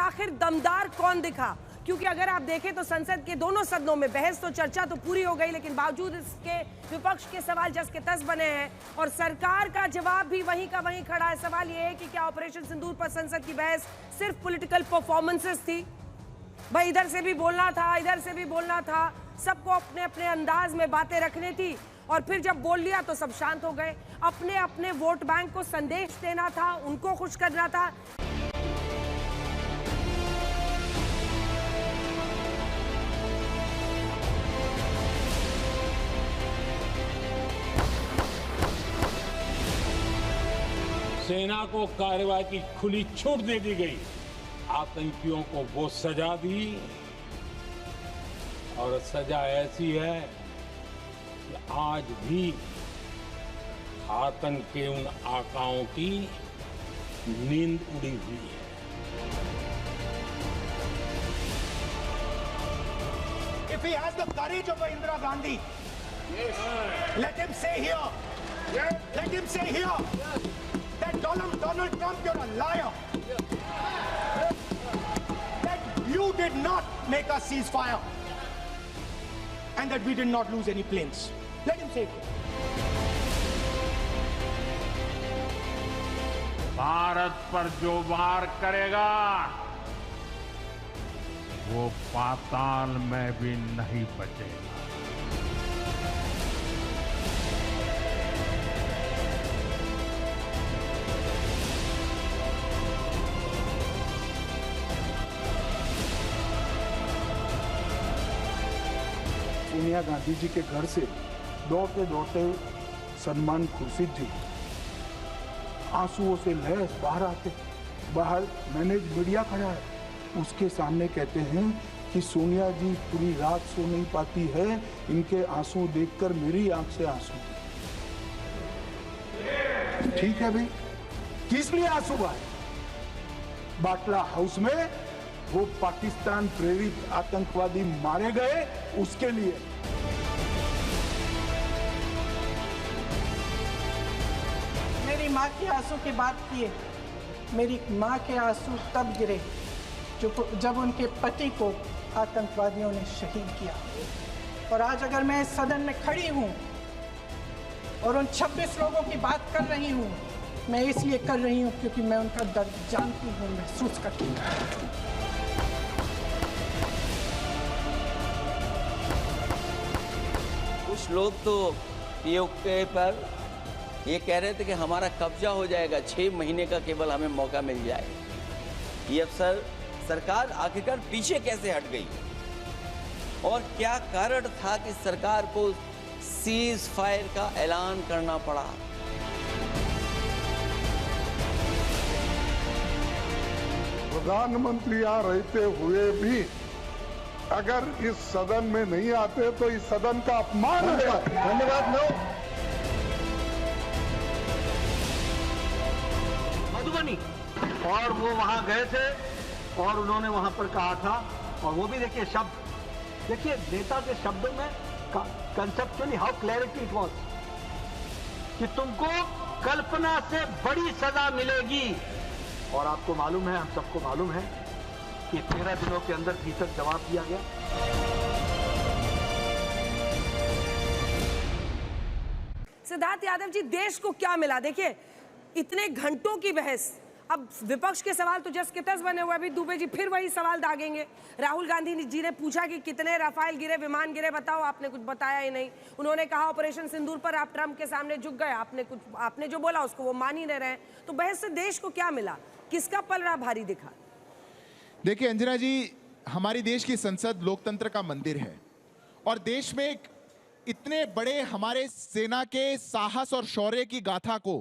आखिर दमदार कौन दिखा। क्योंकि अगर आप देखें तो संसद के दोनों सदनों में बहस तो चर्चा तो पूरी हो गई, लेकिन बावजूद इसके विपक्ष के सवाल जस के तस बने हैं और सरकार का जवाब भी वहीं का वहीं खड़ा है। सवाल यह है कि क्या ऑपरेशन सिंदूर पर संसद की बहस सिर्फ पॉलिटिकल परफॉर्मेंसेस थी? भाई इधर से भी बोलना था, इधर से भी बोलना था, सबको अपने अपने अंदाज में बातें रखनी थी और फिर जब बोल लिया तो सब शांत हो गए। अपने अपने वोट बैंक को संदेश देना था, उनको खुश करना था। सेना को कार्रवाई की खुली छूट दे दी गई, आतंकियों को वो सजा दी और सजा ऐसी है कि आज भी आतंक के उन आकाओं की नींद उड़ी हुई है। If he has the courage of Indira Gandhi, let him say here, let him say here that Donald Trump, you're a liar. That you did not make a ceasefire and that we did not lose any planes. Let him say it. Bharat पर जो वार करेगा वो पाताल में भी नहीं बचेगा। सोनिया गांधी जी के घर से दौड़ते दौड़ते सलमान खुर्शीद जी आंसुओं से लहस बाहर आते, बाहर मैनेज मीडिया खड़ा है, उसके सामने कहते हैं कि सोनिया जी पूरी रात सो नहीं पाती है, इनके आंसू देखकर मेरी आंख से आंसू। ठीक है भाई, किस लिए आंसू आए? बाटला हाउस में वो पाकिस्तान प्रेरित आतंकवादी मारे गए, उसके लिए। मेरी माँ के आंसू की बात किए, मेरी माँ के आंसू तब गिरे जब उनके पति को आतंकवादियों ने शहीद किया। और आज अगर मैं इस सदन में खड़ी हूँ और उन 26 लोगों की बात कर रही हूँ, मैं इसलिए कर रही हूँ क्योंकि मैं उनका दर्द जानती हूँ, महसूस करती हूँ। कुछ लोग तो पीओके पर ये कह रहे थे कि हमारा कब्जा हो जाएगा, 6 महीने का केवल हमें मौका मिल जाए। ये अफसर सरकार आखिरकार पीछे कैसे हट गई और क्या कारण था कि सरकार को सीज फायर का ऐलान करना पड़ा? प्रधानमंत्री यहाँ रहते हुए भी अगर इस सदन में नहीं आते तो इस सदन का अपमान है। धन्यवाद। मधुबनी और वो वहां गए थे और उन्होंने वहां पर कहा था, और वो भी देखिए शब्द, देखिए नेता के शब्द में conceptually how clarity it was कि तुमको कल्पना से बड़ी सजा मिलेगी। और आपको मालूम है, हम सबको मालूम है कि 13 दिनों के अंदर भीतर जवाब दिया गया। सिद्धार्थ यादव जी, देश को क्या मिला? देखिए इतने घंटों की बहस, अब विपक्ष के सवाल तो जस के तस बने हुए। अभी दुबे जी फिर वही सवाल दागेंगे। राहुल गांधी जी ने पूछा कि कितने राफेल गिरे, विमान गिरे, बताओ, आपने कुछ बताया ही नहीं। उन्होंने कहा ऑपरेशन सिंदूर पर आप ट्रंप के सामने झुक गए, आपने जो बोला उसको वो मान ही नहीं रहे। तो बहस से देश को क्या मिला? किसका पलड़ा भारी दिखा? देखिए अंजना जी, हमारी देश की संसद लोकतंत्र का मंदिर है और देश में इतने बड़े हमारे सेना के साहस और शौर्य की गाथा को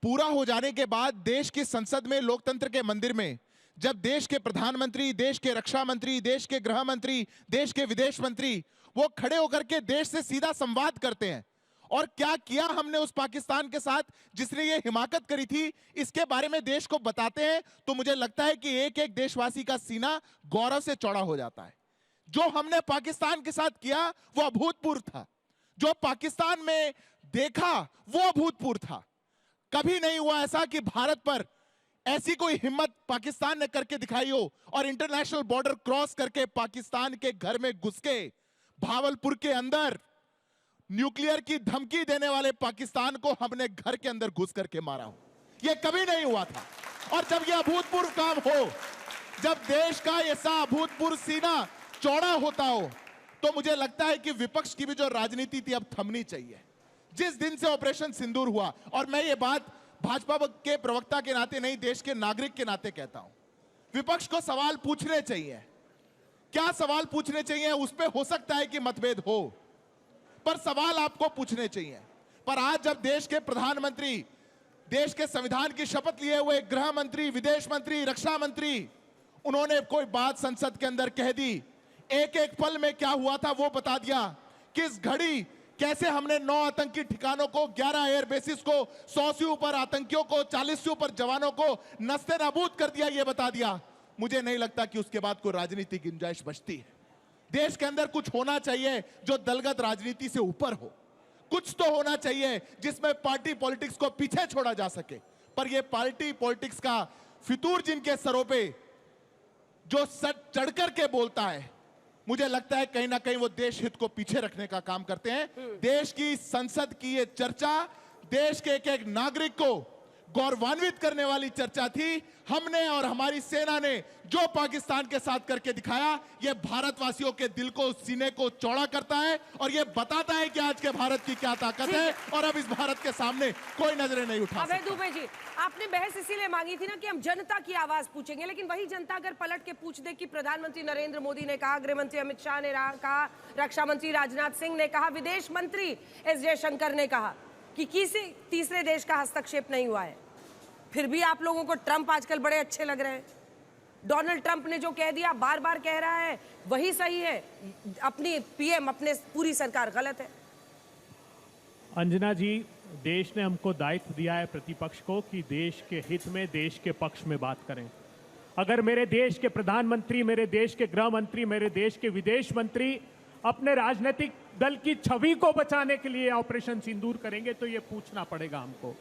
पूरा हो जाने के बाद देश की संसद में, लोकतंत्र के मंदिर में, जब देश के प्रधानमंत्री, देश के रक्षा मंत्री, देश के गृह मंत्री, देश के विदेश मंत्री वो खड़े होकर के देश से सीधा संवाद करते हैं और क्या किया हमने उस पाकिस्तान के साथ जिसने ये हिमाकत करी थी, इसके बारे में देश को बताते हैं, तो मुझे लगता है कि एक एक देशवासी का सीना गौरव से चौड़ा हो जाता है। जो हमने पाकिस्तान के साथ किया वो अभूतपूर्व था, जो पाकिस्तान में देखा वो अभूतपूर्व था। कभी नहीं हुआ ऐसा कि भारत पर ऐसी कोई हिम्मत पाकिस्तान ने करके दिखाई हो और इंटरनेशनल बॉर्डर क्रॉस करके पाकिस्तान के घर में घुस के भावलपुर के अंदर न्यूक्लियर की धमकी देने वाले पाकिस्तान को हमने घर के अंदर घुस करके मारा हो, यह कभी नहीं हुआ था। और जब यह अभूतपूर्व काम हो, जब देश का ऐसा अभूतपूर्व सीना चौड़ा होता हो, तो मुझे लगता है कि विपक्ष की भी जो राजनीति थी अब थमनी चाहिए। जिस दिन से ऑपरेशन सिंदूर हुआ, और मैं ये बात भाजपा के प्रवक्ता के नाते नहीं, देश के नागरिक के नाते कहता हूं, विपक्ष को सवाल पूछने चाहिए। क्या सवाल पूछने चाहिए? उस पे हो सकता है कि मतभेद हो, पर सवाल आपको पूछने चाहिए। पर आज जब देश के प्रधानमंत्री, देश के संविधान की शपथ लिए हुए गृह मंत्री, विदेश मंत्री, रक्षा मंत्री, उन्होंने कोई बात संसद के अंदर कह दी, एक एक पल में क्या हुआ था वो बता दिया, किस घड़ी कैसे हमने 9 आतंकी ठिकानों को, 11 एयर बेसिस को, 100 से ऊपर आतंकियों को, 40 से ऊपर जवानों को नस्ते नाबूद कर दिया, ये बता दिया। मुझे नहीं लगता कि उसके बाद कोई राजनीतिक गुंजाइश बचती है। देश के अंदर कुछ होना चाहिए जो दलगत राजनीति से ऊपर हो। कुछ तो होना चाहिए जिसमें पार्टी पॉलिटिक्स को पीछे छोड़ा जा सके। पर यह पार्टी पॉलिटिक्स का फितूर जिनके सरों पे जो चढ़ करके बोलता है, मुझे लगता है कहीं ना कहीं वो देश हित को पीछे रखने का काम करते हैं। देश की संसद की ये चर्चा देश के एक एक नागरिक को गौरवान्वित करने वाली चर्चा थी। हमने और हमारी सेना ने जो पाकिस्तान के साथ करके दिखाया, ये भारतवासियों के दिल को, सीने को चौड़ा करता है और ये बताता है कि आज के भारत की क्या ताकत है। और अब इस भारत के सामने कोई नजरें नहीं उठा सकता। अभय दुबे जी, आपने बहस इसीलिए मांगी थी ना कि हम जनता की आवाज पूछेंगे, लेकिन वही जनता अगर पलट के पूछ दे कि प्रधानमंत्री नरेंद्र मोदी ने कहा, गृह मंत्री अमित शाह ने कहा, रक्षा मंत्री राजनाथ सिंह ने कहा, विदेश मंत्री एस जयशंकर ने कहा कि किसी तीसरे देश का हस्तक्षेप नहीं हुआ है, फिर भी आप लोगों को ट्रंप आजकल बड़े अच्छे लग रहे हैं। डोनाल्ड ट्रंप ने जो कह दिया, बार बार कह रहा है, वही सही है, अपनी पीएम, अपने पूरी सरकार गलत है। अंजना जी, देश ने हमको दायित्व दिया है प्रतिपक्ष को कि देश के हित में, देश के पक्ष में बात करें। अगर मेरे देश के प्रधानमंत्री, मेरे देश के गृह मंत्री, मेरे देश के विदेश मंत्री अपने राजनीतिक दल की छवि को बचाने के लिए ऑपरेशन सिंदूर करेंगे तो ये पूछना पड़ेगा हमको।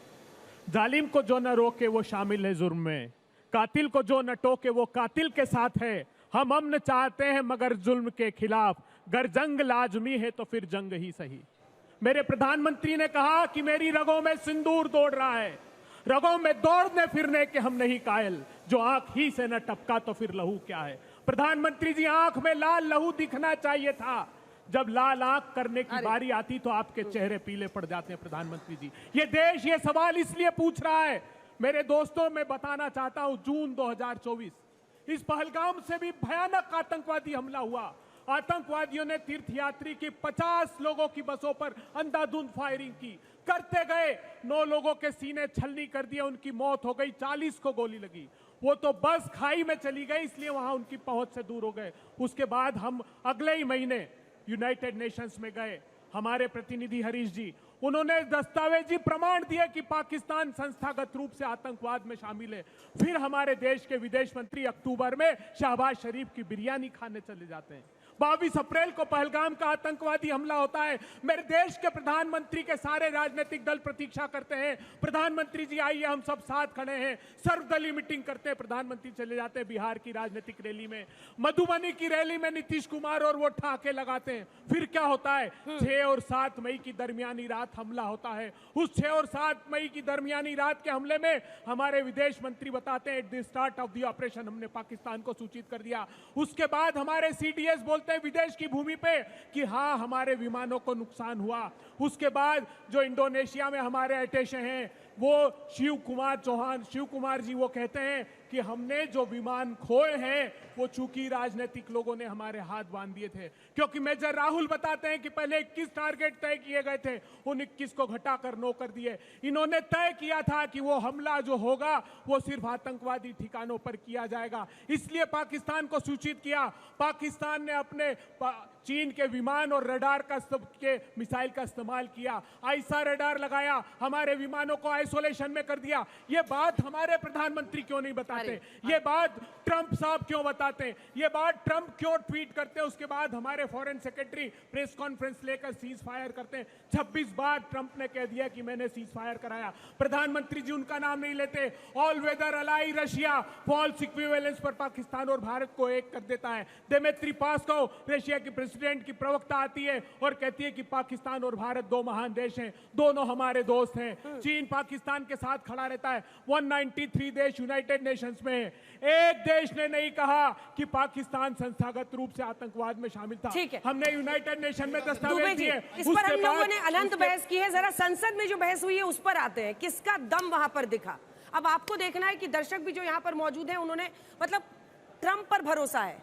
जालिम को जो न रोके वो शामिल है जुर्म में, कातिल को जो न टोके वो कातिल के साथ है। हम अमन चाहते हैं मगर जुल्म के खिलाफ, गर जंग लाजमी है तो फिर जंग ही सही। मेरे प्रधानमंत्री ने कहा कि मेरी रगों में सिंदूर दौड़ रहा है, रगों में दौड़ने फिरने के हम नहीं कायल, जो आंख ही से न टपका तो फिर लहू क्या है। प्रधानमंत्री जी, आंख में लाल लहू दिखना चाहिए था। जब लाल आंख करने की बारी आती तो आपके चेहरे पीले पड़ जाते हैं। प्रधानमंत्री जी, ये देश ये सवाल इसलिए पूछ रहा है। मेरे दोस्तों, मैं बताना चाहता हूं, जून 2024 इस पहलगाम से भी भयानक आतंकवादी हमला हुआ। आतंकवादियों ने तीर्थयात्री की 50 लोगों की बसों पर अंधाधुंध फायरिंग की, करते गए 9 लोगों के सीने छलनी कर दिए, उनकी मौत हो गई, 40 को गोली लगी। वो तो बस खाई में चली गई, इसलिए वहां उनकी पहुंच से दूर हो गए। उसके बाद हम अगले ही महीने यूनाइटेड नेशंस में गए। हमारे प्रतिनिधि हरीश जी, उन्होंने दस्तावेजी प्रमाण दिए कि पाकिस्तान संस्थागत रूप से आतंकवाद में शामिल है। फिर हमारे देश के विदेश मंत्री अक्टूबर में शहबाज शरीफ की बिरयानी खाने चले जाते हैं। 22 अप्रैल को पहलगाम का आतंकवादी हमला होता है। मेरे देश के प्रधानमंत्री के सारे राजनीतिक दल प्रतीक्षा करते हैं, प्रधानमंत्री जी आइए, हम सब साथ खड़े हैं। सर्वदलीय मीटिंग करते हैं, प्रधानमंत्री चले जाते हैं बिहार की राजनीतिक रैली में, मधुबनी की रैली में नीतीश कुमार और वो ठाके लगाते हैं। फिर क्या होता है, 6 और 7 मई की दरमियानी रात हमला होता है। उस 6 और 7 मई की दरमियानी रात के हमले में हमारे विदेश मंत्री बताते हैं, at the start of the operation हमने पाकिस्तान को सूचित कर दिया। उसके बाद हमारे सीडीएस बोलते हैं विदेश की भूमि पे कि हाँ, हमारे विमानों को नुकसान हुआ। उसके बाद जो इंडोनेशिया में हमारे अटैचे हैं, वो शिव कुमार जी वो कहते हैं कि हमने जो विमान खोए हैं वो चूंकि राजनीतिक लोगों ने हमारे हाथ बांध दिए थे। क्योंकि मेजर राहुल बताते हैं कि पहले 21 टारगेट तय किए गए थे, उन 21 को घटाकर 9 कर दिए। इन्होंने तय किया था कि वो हमला जो होगा वो सिर्फ आतंकवादी ठिकानों पर किया जाएगा, इसलिए पाकिस्तान को सूचित किया। पाकिस्तान ने अपने चीन के विमान और रडार के मिसाइल का इस्तेमाल किया, आईसा रडार लगाया, हमारे विमानों को आइसोलेशन में कर दिया। ये बात हमारे प्रधानमंत्री क्यों नहीं बताते? हैं, ये बात ट्रंप साहब क्यों बताते हैं, ये बात ट्रंप क्यों ट्वीट करते हैं, उसके बाद हमारे फॉरेन सेक्रेटरी प्रेस कॉन्फ्रेंस लेकर सीज फायर करते हैं। 26 बार ट्रंप ने कह दिया कि मैंने सीज फायर कराया, प्रधानमंत्री जी उनका नाम नहीं लेते। All weather ally Russia false equivalence पर पाकिस्तान और भारत को एक कर देता है। दिमित्री पास्कोव रशिया की प्रेसिडेंट की प्रवक्ता आती है और कहती है कि पाकिस्तान और भारत दो महान देश हैं, दोनों हमारे दोस्त हैं। चीन पाकिस्तान के साथ खड़ा रहता है। 193 देश यूनाइटेड नेशंस में है, एक देश ने नहीं कहा कि पाकिस्तान संस्थागत रूप से आतंकवाद में शामिल था। ठीक है, हमने यूनाइटेड नेशन में दस्तावेज दिए। इस पर हम लोगों ने अनंत बहस की है। जरा संसद में जो बहस हुई है उस पर आते हैं, किसका दम वहां पर दिखा। अब आपको देखना है कि दर्शक भी जो यहाँ पर मौजूद हैं उन्होंने मतलब ट्रंप पर भरोसा है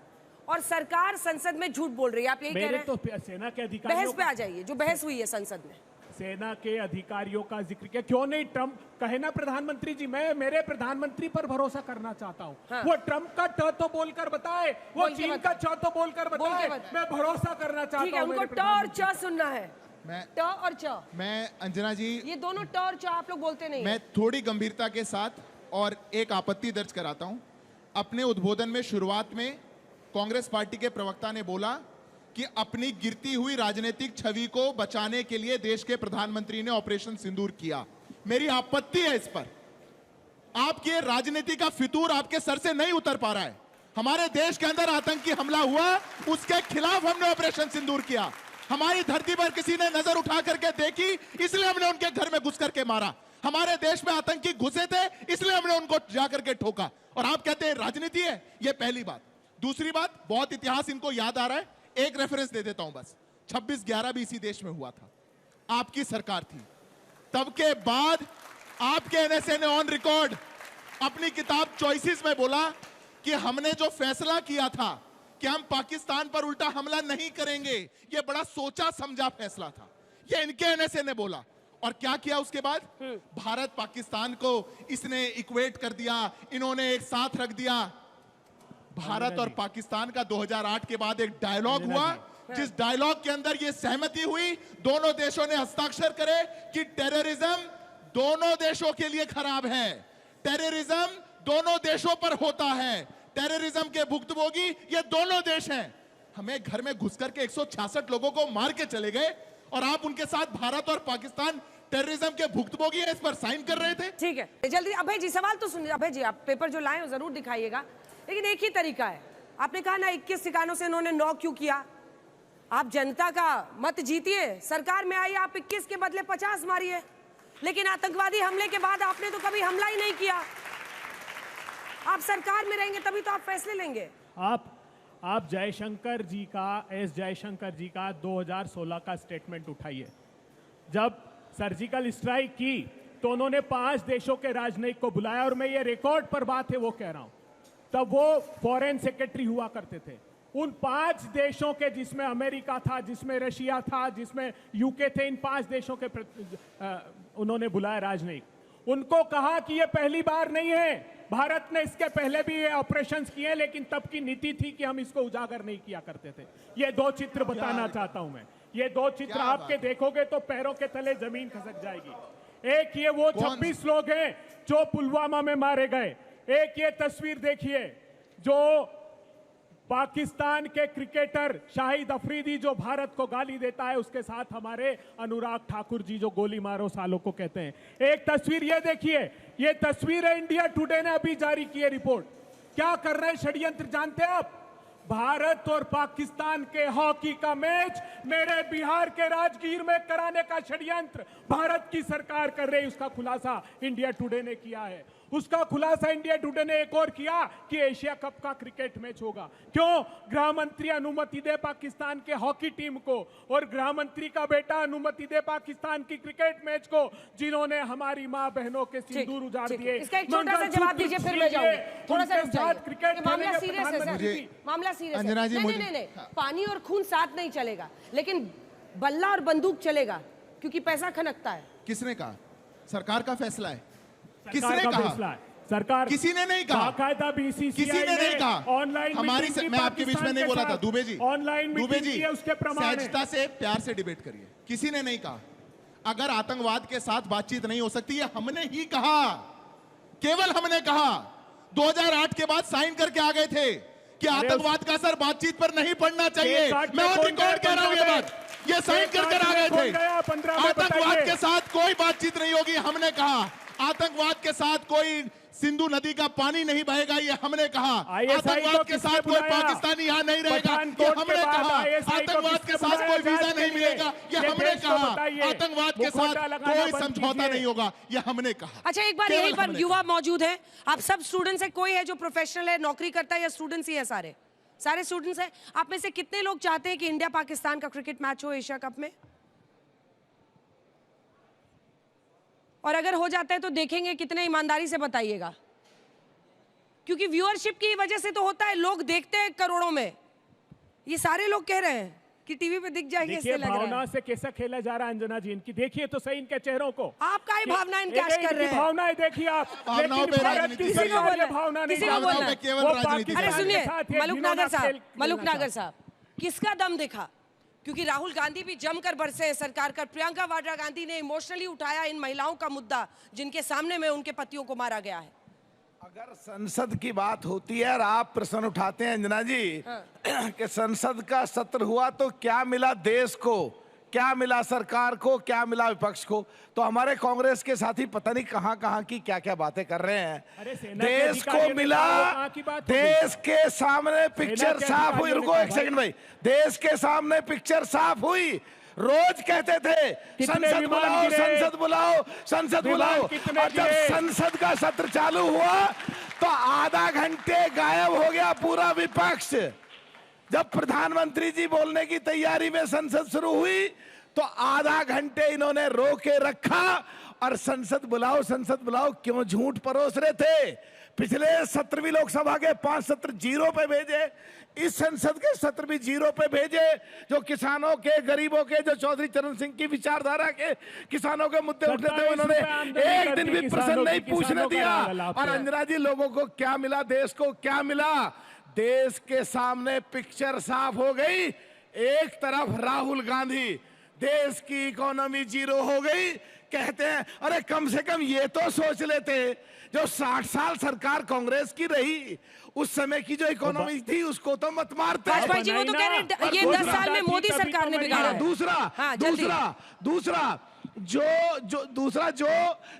और सरकार संसद में झूठ बोल रही है, आप यही कह रहे हैं? तो सेना के अधिकारियों बहस पे आ जाइए, जो बहस हुई है संसद में सेना के अधिकारियों का जिक्र किया। क्यों नहीं ट्रंप कहे ना प्रधानमंत्री जी, मैं मेरे प्रधानमंत्री पर भरोसा करना चाहता हूं। हाँ। वो ट्रंप का ट तो बोलकर बताए, वो चीन का च तो बोलकर बताए, मैं भरोसा करना चाहता हूं। उनको ट और च सुनना है, ट और च। मैं अंजना जी, ये दोनों ट और च आप लोग बोलते नहीं। मैं थोड़ी गंभीरता के साथ और एक आपत्ति दर्ज कराता हूं। अपने उद्बोधन में शुरुआत में कांग्रेस पार्टी के प्रवक्ता ने बोला कि अपनी गिरती हुई राजनीतिक छवि को बचाने के लिए देश के प्रधानमंत्री ने ऑपरेशन सिंदूर किया। मेरी आपत्ति है इस पर। आपके राजनीति का फितूर आपके सर से नहीं उतर पा रहा है। हमारे देश के अंदर आतंकी हमला हुआ, उसके खिलाफ हमने ऑपरेशन सिंदूर किया। हमारी धरती पर किसी ने नजर उठा करके देखी, इसलिए हमने उनके घर में घुस करके मारा। हमारे देश में आतंकी घुसे थे, इसलिए हमने उनको जाकर के ठोका। और आप कहते हैं राजनीति है। यह पहली बात। दूसरी बात, बहुत इतिहास इनको याद आ रहा है, एक रेफरेंस दे देता हूं बस। 26/11 भी इसी देश में हुआ था, आपकी सरकार थी। तब के बाद आपके एनएसए ने ऑन रिकॉर्ड अपनी किताब चॉइसेस में बोला कि हमने जो फैसला किया था कि हम पाकिस्तान पर उल्टा हमला नहीं करेंगे, यह बड़ा सोचा समझा फैसला था। यह इनके एनएसए ने बोला। और क्या किया उसके बाद? भारत पाकिस्तान को इसने इक्वेट कर दिया, इन्होंने एक साथ रख दिया। भारत और पाकिस्तान का 2008 के बाद एक डायलॉग हुआ, जिस डायलॉग के अंदर यह सहमति हुई, दोनों देशों ने हस्ताक्षर करे कि टेररिज्म दोनों देशों के लिए खराब है, टेररिज्म दोनों देशों पर होता है, टेररिज्म के भुक्तभोगी ये दोनों देश हैं। हमें घर में घुस करके 166 लोगों को मार के चले गए और आप उनके साथ भारत और पाकिस्तान टेररिज्म के भुक्तभोगी है, इस पर साइन कर रहे थे। ठीक है, जल्दी अभय जी सवाल तो सुनिए। अभय जी आप पेपर जो लाए हो जरूर दिखाइएगा, लेकिन एक ही तरीका है। आपने कहा ना 21 ठिकानों से इन्होंने 9 क्यों किया? आप जनता का मत जीतिए, सरकार में आई, आप 21 के बदले 50 मारिए। लेकिन आतंकवादी हमले के बाद आपने तो कभी हमला ही नहीं किया। आप सरकार में रहेंगे तभी तो आप फैसले लेंगे। आप जयशंकर जी का, एस जयशंकर जी का 2016 का स्टेटमेंट उठाइए। जब सर्जिकल स्ट्राइक की तो उन्होंने 5 देशों के राजनयिक को बुलाया, और मैं ये रिकॉर्ड पर बात है वो कह रहा हूं। तब वो फॉरेन सेक्रेटरी हुआ करते थे। उन 5 देशों के, जिसमें अमेरिका था, जिसमें रशिया था, जिसमें यूके थे, इन 5 देशों के उन्होंने बुलाया राजनयिक। उनको कहा कि ये पहली बार नहीं है, भारत ने इसके पहले भी ये ऑपरेशंस किए, लेकिन तब की नीति थी कि हम इसको उजागर नहीं किया करते थे। ये 2 चित्र बताना चाहता हूं मैं। ये 2 चित्र आपके देखोगे तो पैरों के तले जमीन खसक जाएगी। एक ये वो 26 लोग हैं जो पुलवामा में मारे गए। एक ये तस्वीर देखिए जो पाकिस्तान के क्रिकेटर शाहिद अफरीदी जो भारत को गाली देता है, उसके साथ हमारे अनुराग ठाकुर जी जो गोली मारो सालों को कहते हैं। एक तस्वीर ये देखिए, ये तस्वीर है, इंडिया टुडे ने अभी जारी की है रिपोर्ट। क्या कर रहे हैं षड्यंत्र जानते हैं आप? भारत और पाकिस्तान के हॉकी का मैच मेरे बिहार के राजगीर में कराने का षड्यंत्र भारत की सरकार कर रही है। उसका खुलासा इंडिया टुडे ने किया है। उसका खुलासा इंडिया टुडे ने एक और किया कि एशिया कप का क्रिकेट मैच होगा। क्यों? गृह मंत्री अनुमति दे पाकिस्तान के हॉकी टीम को, और गृह मंत्री का बेटा अनुमति दे पाकिस्तान की क्रिकेट मैच को, जिन्होंने हमारी मां बहनों के सिंदूर उजाड़ दिए। इसका एक छोटा सा जवाब दीजिए, फिर मैं जाऊंगी। थोड़ा सा रुक जाइए। क्रिकेट मामला सीरियस है सर, मामला सीरियस है। नहीं, पानी और खून साथ नहीं चलेगा, लेकिन बल्ला और बंदूक चलेगा, क्योंकि पैसा खनकता है। किसने कहा? सरकार का फैसला है। किसने कहा? सरकार, किसी ने नहीं कहा। बाकायदा बीसीसीआई किसी ने नहीं कहा। ऑनलाइन हमारी मैं आपके बीच में नहीं बोला था। दुबे जी, ऑनलाइन दुबे जी, उसके प्रमाण सहजता से प्यार से डिबेट करिए। किसी ने नहीं कहा। अगर आतंकवाद के साथ बातचीत नहीं हो सकती, ये हमने ही कहा, केवल हमने कहा। 2008 के बाद साइन करके आ गए थे कि आतंकवाद का असर बातचीत पर नहीं पड़ना चाहिए। मैं और रिकॉर्ड कह रहा हूं ये बात, ये साइन करके आ गए थे। आतंकवाद के साथ कोई बातचीत नहीं होगी, हमने कहा। आतंकवाद के साथ कोई सिंधु नदी का पानी नहीं बहेगा, ये हमने कहा। आतंकवाद के साथ कोई पाकिस्तानी यहाँ नहीं रहेगा, ये हमने कहा। आतंकवाद के साथ कोई वीजा नहीं मिलेगा, ये हमने कहा। आतंकवाद के साथ कोई समझौता नहीं होगा, ये हमने कहा। अच्छा, एक बार यहीं पर युवा मौजूद है, आप सब स्टूडेंट्स हैं, कोई है जो प्रोफेशनल है, नौकरी करता है, या स्टूडेंट्स ही है? सारे स्टूडेंट्स हैं। आप में से कितने लोग चाहते हैं कि इंडिया पाकिस्तान का क्रिकेट मैच हो एशिया कप में? और अगर हो जाता है तो देखेंगे कितने? ईमानदारी से बताइएगा, क्योंकि व्यूअरशिप की वजह से तो होता है, लोग देखते हैं करोड़ों में। ये सारे लोग कह रहे हैं कि टीवी पे दिख जाएंगे, इससे लग रहा है। भावना से कैसा खेला जा रहा है अंजना जी, इनकी देखिए तो सही, इनके चेहरों को। आप काहे भावना इनकाश कर रहे हैं? भावनाएं देखिए आप, भावनाओं पे राजनीति किसी को बोलना, भावना किसी को बोलना। केवल राजनीति। अरे सुनिए मलुक नागर साहब, किसका दम देखा? क्योंकि राहुल गांधी भी जमकर बरसे हैं सरकार का। प्रियंका वाड्रा गांधी ने इमोशनली उठाया इन महिलाओं का मुद्दा, जिनके सामने में उनके पतियों को मारा गया है। अगर संसद की बात होती है और आप प्रश्न उठाते हैं अंजना जी, कि संसद का सत्र हुआ तो क्या मिला देश को, क्या मिला सरकार को, क्या मिला विपक्ष को, तो हमारे कांग्रेस के साथी पता नहीं कहां कहां की क्या क्या बातें कर रहे हैं। देश को मिला, देश के सामने पिक्चर साफ हुई। रुको एक सेकंड भाई, देश के सामने पिक्चर साफ हुई। रोज कहते थे संसद बुलाओ, संसद बुलाओ, संसद बुलाओ, और जब संसद का सत्र चालू हुआ तो आधा घंटे गायब हो गया पूरा विपक्ष। जब प्रधानमंत्री जी बोलने की तैयारी में संसद शुरू हुई तो आधा घंटे इन्होंने रोके रखा और संसद बुलाओ क्यों झूठ परोस रहे थे। पिछले सत्र भी लोकसभा के 5 सत्र 0 पे भेजे, इस संसद के सत्र भी 0 पे भेजे। जो किसानों के, गरीबों के, जो चौधरी चरण सिंह की विचारधारा के किसानों के मुद्दे उठे थे, उन्होंने एक दिन भी प्रश्न नहीं पूछने दिया। और अंजना जी, लोगों को क्या मिला, देश को क्या मिला? देश के सामने पिक्चर साफ हो गई। एक तरफ राहुल गांधी, देश की इकोनॉमी 0 हो गई, कहते हैं अरे कम से कम ये तो सोच लेते, जो 60 साल सरकार कांग्रेस की रही उस समय की जो इकोनॉमी थी उसको तो मत मारते। वाजपेयी जी वो तो कह रहे हैं ये 10 साल में मोदी सरकार ने बिगाड़ा है। दूसरा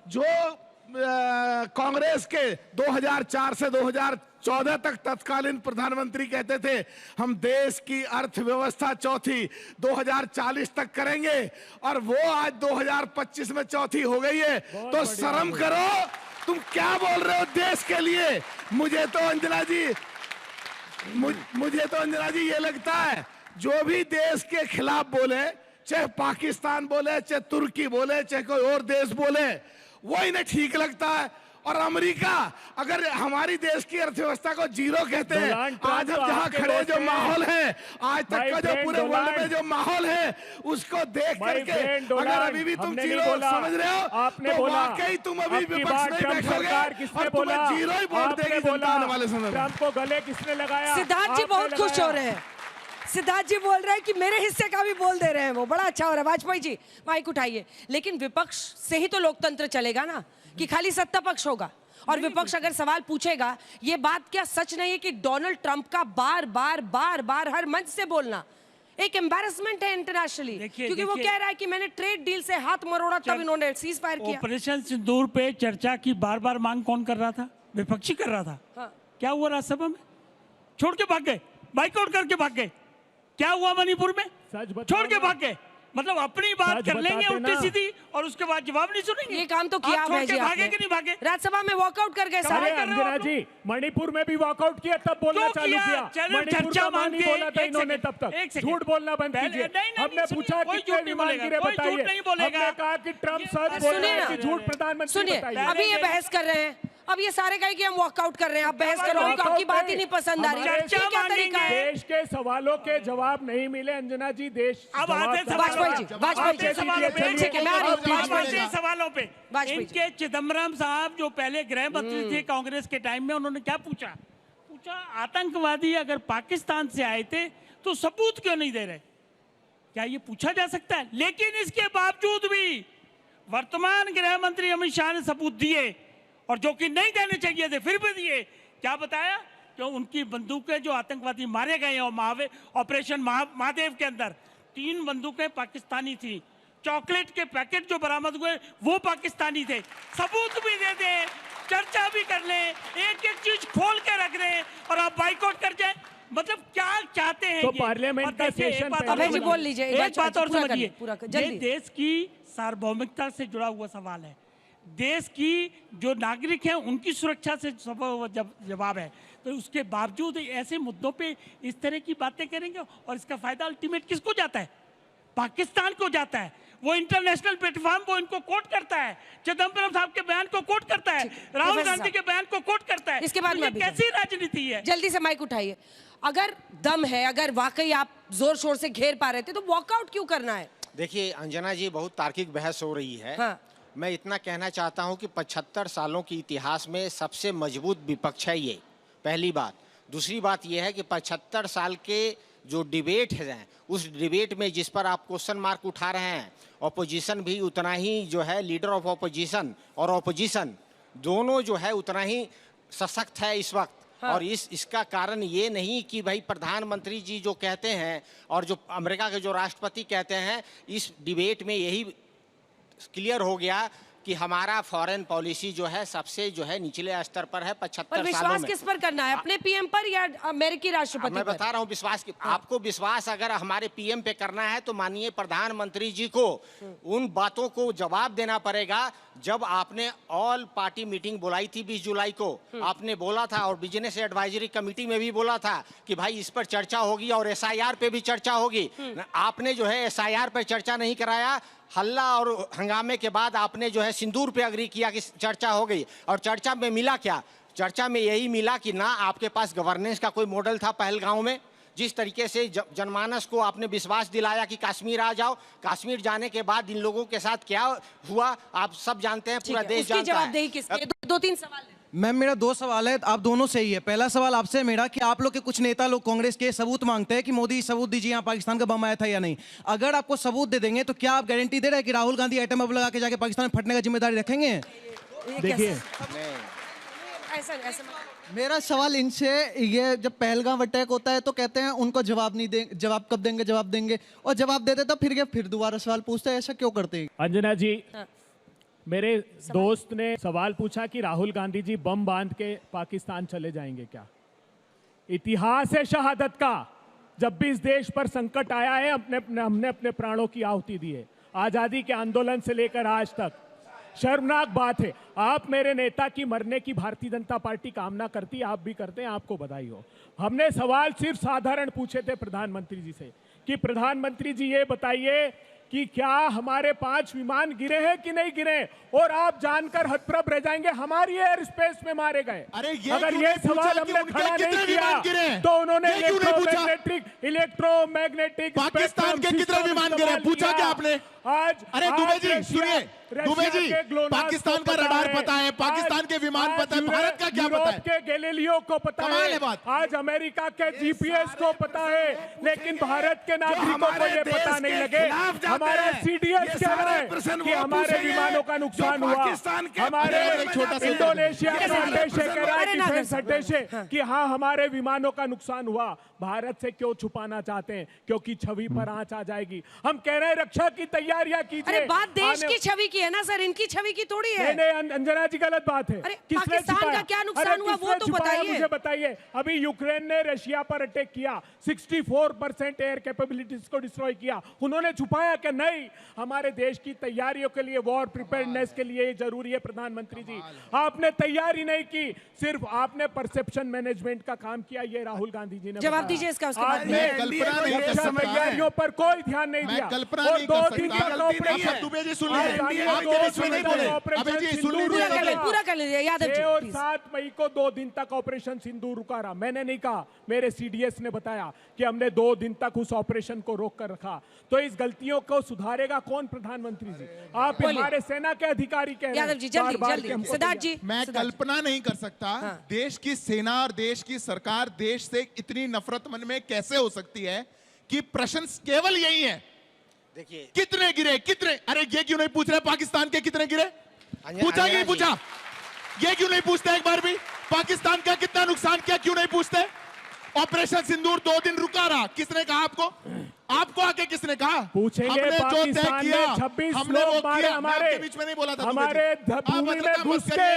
जो कांग्रेस के 2004 से 2014 तक तत्कालीन प्रधानमंत्री कहते थे हम देश की अर्थव्यवस्था चौथी 2040 तक करेंगे, और वो आज 2025 में चौथी हो गई है। तो शर्म करो, तुम क्या बोल रहे हो देश के लिए? मुझे तो अंजना जी ये लगता है, जो भी देश के खिलाफ बोले, चाहे पाकिस्तान बोले, चाहे तुर्की बोले, चाहे कोई और देश बोले, वो इन्हें ठीक लगता है। और अमेरिका अगर हमारी देश की अर्थव्यवस्था को 0 कहते हैं, आज हम जहां खड़े जो माहौल है, आज तक का जो पूरे वर्ल्ड में जो माहौल है, उसको देख करके अगर अभी भी तुम 0 समझ रहे हो तो वाकई तुम अभी विपक्ष में बैठोगे और तुम्हें 0 ही वोट देगी जनता आने वाले समय में। को गले किसने लगाया? सिद्धार्थ जी बहुत खुश हो रहे हैं। सिद्धार्थ जी बोल रहे हैं कि मेरे हिस्से का भी बोल दे रहे हैं, वो बड़ा अच्छा हो रहा है। वाजपेयी जी माइक उठाइए। लेकिन विपक्ष से ही तो लोकतंत्र चलेगा ना, कि खाली सत्ता पक्ष होगा? और विपक्ष अगर सवाल पूछेगा, ये बात क्या सच नहीं है कि डोनाल्ड ट्रंप का बार बार हर मंच से बोलना एक एम्बैरेसमेंट है इंटरनेशनली, क्योंकि वो कह रहा है कि मैंने ट्रेड डील से हाथ मरोड़ा तब इन्होंने सीज फायर किया। ऑपरेशन सिंदूर पे चर्चा की बार मांग कौन कर रहा था? विपक्षी कर रहा था। हाँ। क्या हुआ राज्यसभा में? छोड़ के भाग गए, बाइकआउट करके भाग गए। क्या हुआ मणिपुर में? छोड़ के भाग गए। मतलब अपनी बात कर लेंगे उल्टी सीधी और उसके बाद जवाब नहीं सुनेंगे। ये काम तो किया भागे कि नहीं भागे? राज्यसभा में वॉकआउट कर गए सारे। अंजना जी मणिपुर में भी वॉकआउट किया, तब बोलना चालू किया। मणिपुर का मान नहीं बोला था इन्होंने, तब तक झूठ बोलना बंद कीजिए। हमने पूछा कितने विमान गिरे बताइए, हमने कहा कि ट्रंप सच बोल रहे हैं कि झूठ प्रधानमंत्री बताइए। अभी ये बहस कर रहे हैं, अब ये सारे कहे कि हम वॉकआउट कर रहे हैं, आप बहस करो, आपकी बात ही नहीं पसंद आ रही है। क्या तरीका है? देश के सवालों के जवाब नहीं मिले अंजना जी, देश अब आते सवालों पे। इनके चिदम्बरम साहब जो पहले गृह मंत्री थे कांग्रेस के टाइम में, उन्होंने क्या पूछा? आतंकवादी अगर पाकिस्तान से आए थे तो सबूत क्यों नहीं दे रहे? क्या ये पूछा जा सकता है? लेकिन इसके बावजूद भी वर्तमान गृह मंत्री अमित शाह ने सबूत दिए, और जो कि नहीं देने चाहिए थे फिर भी दिए। क्या बताया कि उनकी बंदूकें जो आतंकवादी मारे गए हैं और ऑपरेशन महादेव के अंदर 3 बंदूकें पाकिस्तानी थी, चॉकलेट के पैकेट जो बरामद हुए वो पाकिस्तानी थे। सबूत भी दे दें, चर्चा भी कर लें, एक एक चीज खोल के रख दें और आप बाइकआउट कर जाए। मतलब क्या चाहते हैं? तो पार्लियामेंट का सेशन बोल लीजिए, एक बात और समझिए, जल्दी। ये देश की सार्वभौमिकता से जुड़ा हुआ सवाल है, देश की जो नागरिक हैं उनकी सुरक्षा से जवाब है। तो उसके बावजूद ऐसे मुद्दों पे इस तरह की बातें करेंगे और इसका फायदा अल्टीमेट किसको जाता है? पाकिस्तान को जाता है। वो इंटरनेशनल प्लेटफॉर्म वो इनको कोट करता है, चिदम्बरम साहब के बयान को कोट करता है, राहुल गांधी के बयान को कोट करता है। इसके बाद तो ये कैसी राजनीति है? जल्दी से माइक उठाइए। अगर दम है, अगर वाकई आप जोर शोर से घेर पा रहे थे तो वॉकआउट क्यों करना है? देखिए अंजना जी, बहुत तार्किक बहस हो रही है। हाँ। मैं इतना कहना चाहता हूं कि 75 सालों के इतिहास में सबसे मजबूत विपक्ष है ये, पहली बात। दूसरी बात यह है कि 75 साल के जो डिबेट हैं उस डिबेट में जिस पर आप क्वेश्चन मार्क उठा रहे हैं, ऑपोजिशन भी उतना ही जो है, लीडर ऑफ ऑपोजिशन और ऑपोजिशन दोनों जो है उतना ही सशक्त है इस वक्त। हाँ। और इसका कारण ये नहीं कि भाई प्रधानमंत्री जी जो कहते हैं और जो अमेरिका के जो राष्ट्रपति कहते हैं, इस डिबेट में यही क्लियर हो गया कि हमारा फॉरेन पॉलिसी जो है सबसे जो है निचले स्तर पर है 75 सालों में। विश्वास किस पर करना है, अपने पीएम पर या अमेरिकी राष्ट्रपति मैं पर? बता रहा हूँ विश्वास की। आपको विश्वास अगर हमारे पीएम पे करना है तो माननीय प्रधानमंत्री जी को उन बातों को जवाब देना पड़ेगा। जब आपने ऑल पार्टी मीटिंग बुलाई थी 20 जुलाई को, आपने बोला था और बिजनेस एडवाइजरी कमेटी में भी बोला था कि भाई इस पर चर्चा होगी और एसआईआर पे भी चर्चा होगी। आपने जो है एसआईआर पे चर्चा नहीं कराया, हल्ला और हंगामे के बाद आपने जो है सिंदूर पे अग्री किया कि चर्चा हो गई। और चर्चा में मिला क्या? चर्चा में यही मिला कि ना आपके पास गवर्नेंस का कोई मॉडल था पहलगांव में, जिस तरीके से जनमानस को आपने विश्वास दिलाया कि कश्मीर आ जाओ, कश्मीर जाने के बाद इन लोगों के साथ क्या हुआ आप सब जानते हैं, पूरा देश जानता है। जवाबदेही किसकी? 2-3 सवाल। मैम मेरा 2 सवाल है, आप दोनों से ही है। पहला सवाल आपसे मेरा कि आप लोग के कुछ नेता लोग कांग्रेस के सबूत मांगते हैं कि मोदी सबूत दीजिए यहाँ पाकिस्तान का बम आया था या नहीं। अगर आपको सबूत दे देंगे तो क्या आप गारंटी दे रहे हैं कि राहुल गांधी एटम बम लगा के जाके पाकिस्तान में फटने का जिम्मेदारी रखेंगे? देखिए मेरा सवाल इनसे ये, जब पहलगाम अटैक होता है तो कहते हैं उनको जवाब नहीं देंगे, जवाब कब देंगे, जवाब देंगे, और जवाब देते तो फिर दोबारा सवाल पूछते हैं, ऐसा क्यों करते हैं? अंजना जी, मेरे दोस्त ने सवाल पूछा कि राहुल गांधी जी बम बांध के पाकिस्तान चले जाएंगे क्या? इतिहास है शहादत का, जब भी इस देश पर संकट आया है हमने अपने प्राणों की आहुति दी है, आजादी के आंदोलन से लेकर आज तक। शर्मनाक बात है, आप मेरे नेता की मरने की भारतीय जनता पार्टी कामना करती, आप भी करते हैं, आपको बधाई हो। हमने सवाल सिर्फ साधारण पूछे थे प्रधानमंत्री जी से कि प्रधानमंत्री जी ये बताइए कि क्या हमारे 5 विमान गिरे हैं कि नहीं गिरे, और आप जानकर हतप्रभ रह जाएंगे हमारी एयर स्पेस में मारे गए। अगर ये सवाल हमने खड़ा नहीं किया तो उन्होंने इलेक्ट्रोमैग्नेटिक पाकिस्तान के कितने विमान गिरे पूछा क्या आपने? आज अरे दुबे जी सुनिए, दुबे जी पाकिस्तान का रडार पता है, पाकिस्तान के विमान पता है, भारत का क्या पता है? के गैलीलियो को पता है, आज अमेरिका के जीपीएस को पता है, लेकिन भारत के नागरिकों को ये पता नहीं लगे। हमारा सीडीएस कह रहा है कि हमारे विमानों का नुकसान हुआ, हमारे इंडोनेशिया का अड्डे कह रहा है डिफेंस अड्डे से कि हाँ हमारे विमानों का नुकसान हुआ। भारत से क्यों छुपाना चाहते हैं? क्योंकि छवि पर आंच आ जाएगी। हम कह रहे हैं रक्षा की तैयारियां कीजिए। अरे बात देश की छवि की है ना सर, इनकी छवि की थोड़ी है। नहीं अंजना जी गलत बात है। पाकिस्तान का क्या नुकसान हुआ वो तो बताइए। मुझे बताइए, अभी यूक्रेन ने रशिया पर अटैक किया, 64% एयर कैपेबिलिटीज को डिस्ट्रॉय किया, उन्होंने छुपाया कि नहीं? हमारे देश की तैयारियों के लिए, वॉर प्रिपेयर्डनेस के लिए जरूरी है प्रधानमंत्री जी। आपने तैयारी नहीं की, सिर्फ आपने परसेप्शन मैनेजमेंट का काम किया, ये राहुल गांधी जी ने जवाब दीजिए इसका। उसके बाद कल्पना नहीं कर सकता, तैयारियों पर कोई ध्यान नहीं दिया, कल्पना नहीं कर सकता। दुबे जी सुन लीजिए, पूरा कर लीजिए। यादव जी 6 और 7 मई को 2 दिन तक ऑपरेशन सिंदूर रुका रहा। मैंने नहीं कहा, मेरे सीडीएस ने बताया कि हमने 2 दिन तक उस ऑपरेशन को रोक कर रखा। तो इस गलतियों को सुधारेगा कौन? प्रधानमंत्री जी। आप हमारे सेना के अधिकारी कह रहे हैं। यादव जी जल्दी सिद्धार्थ जी। मैं कल्पना नहीं कर सकता देश की सेना और देश की सरकार देश से इतनी नफरत मन में कैसे हो सकती है कि प्रश्न केवल यही है, देखिए कितने गिरे, कितने? अरे ये क्यों नहीं पूछ रहे पाकिस्तान के कितने गिरे? पूछा कि नहीं पूछा? ये क्यों नहीं पूछते एक बार भी? पाकिस्तान का कितना नुकसान किया, क्यों नहीं पूछते? ऑपरेशन सिंदूर 2 दिन रुका रहा, किसने कहा आपको? आपको आके किसने कहा? पूछेंगे हमने जो तय पाकिस्तान किया, में 26 हमने वो लोग मारे, किया। हमारे मैं आपके बीच में नहीं बोला था हमारे भूमि में घुस के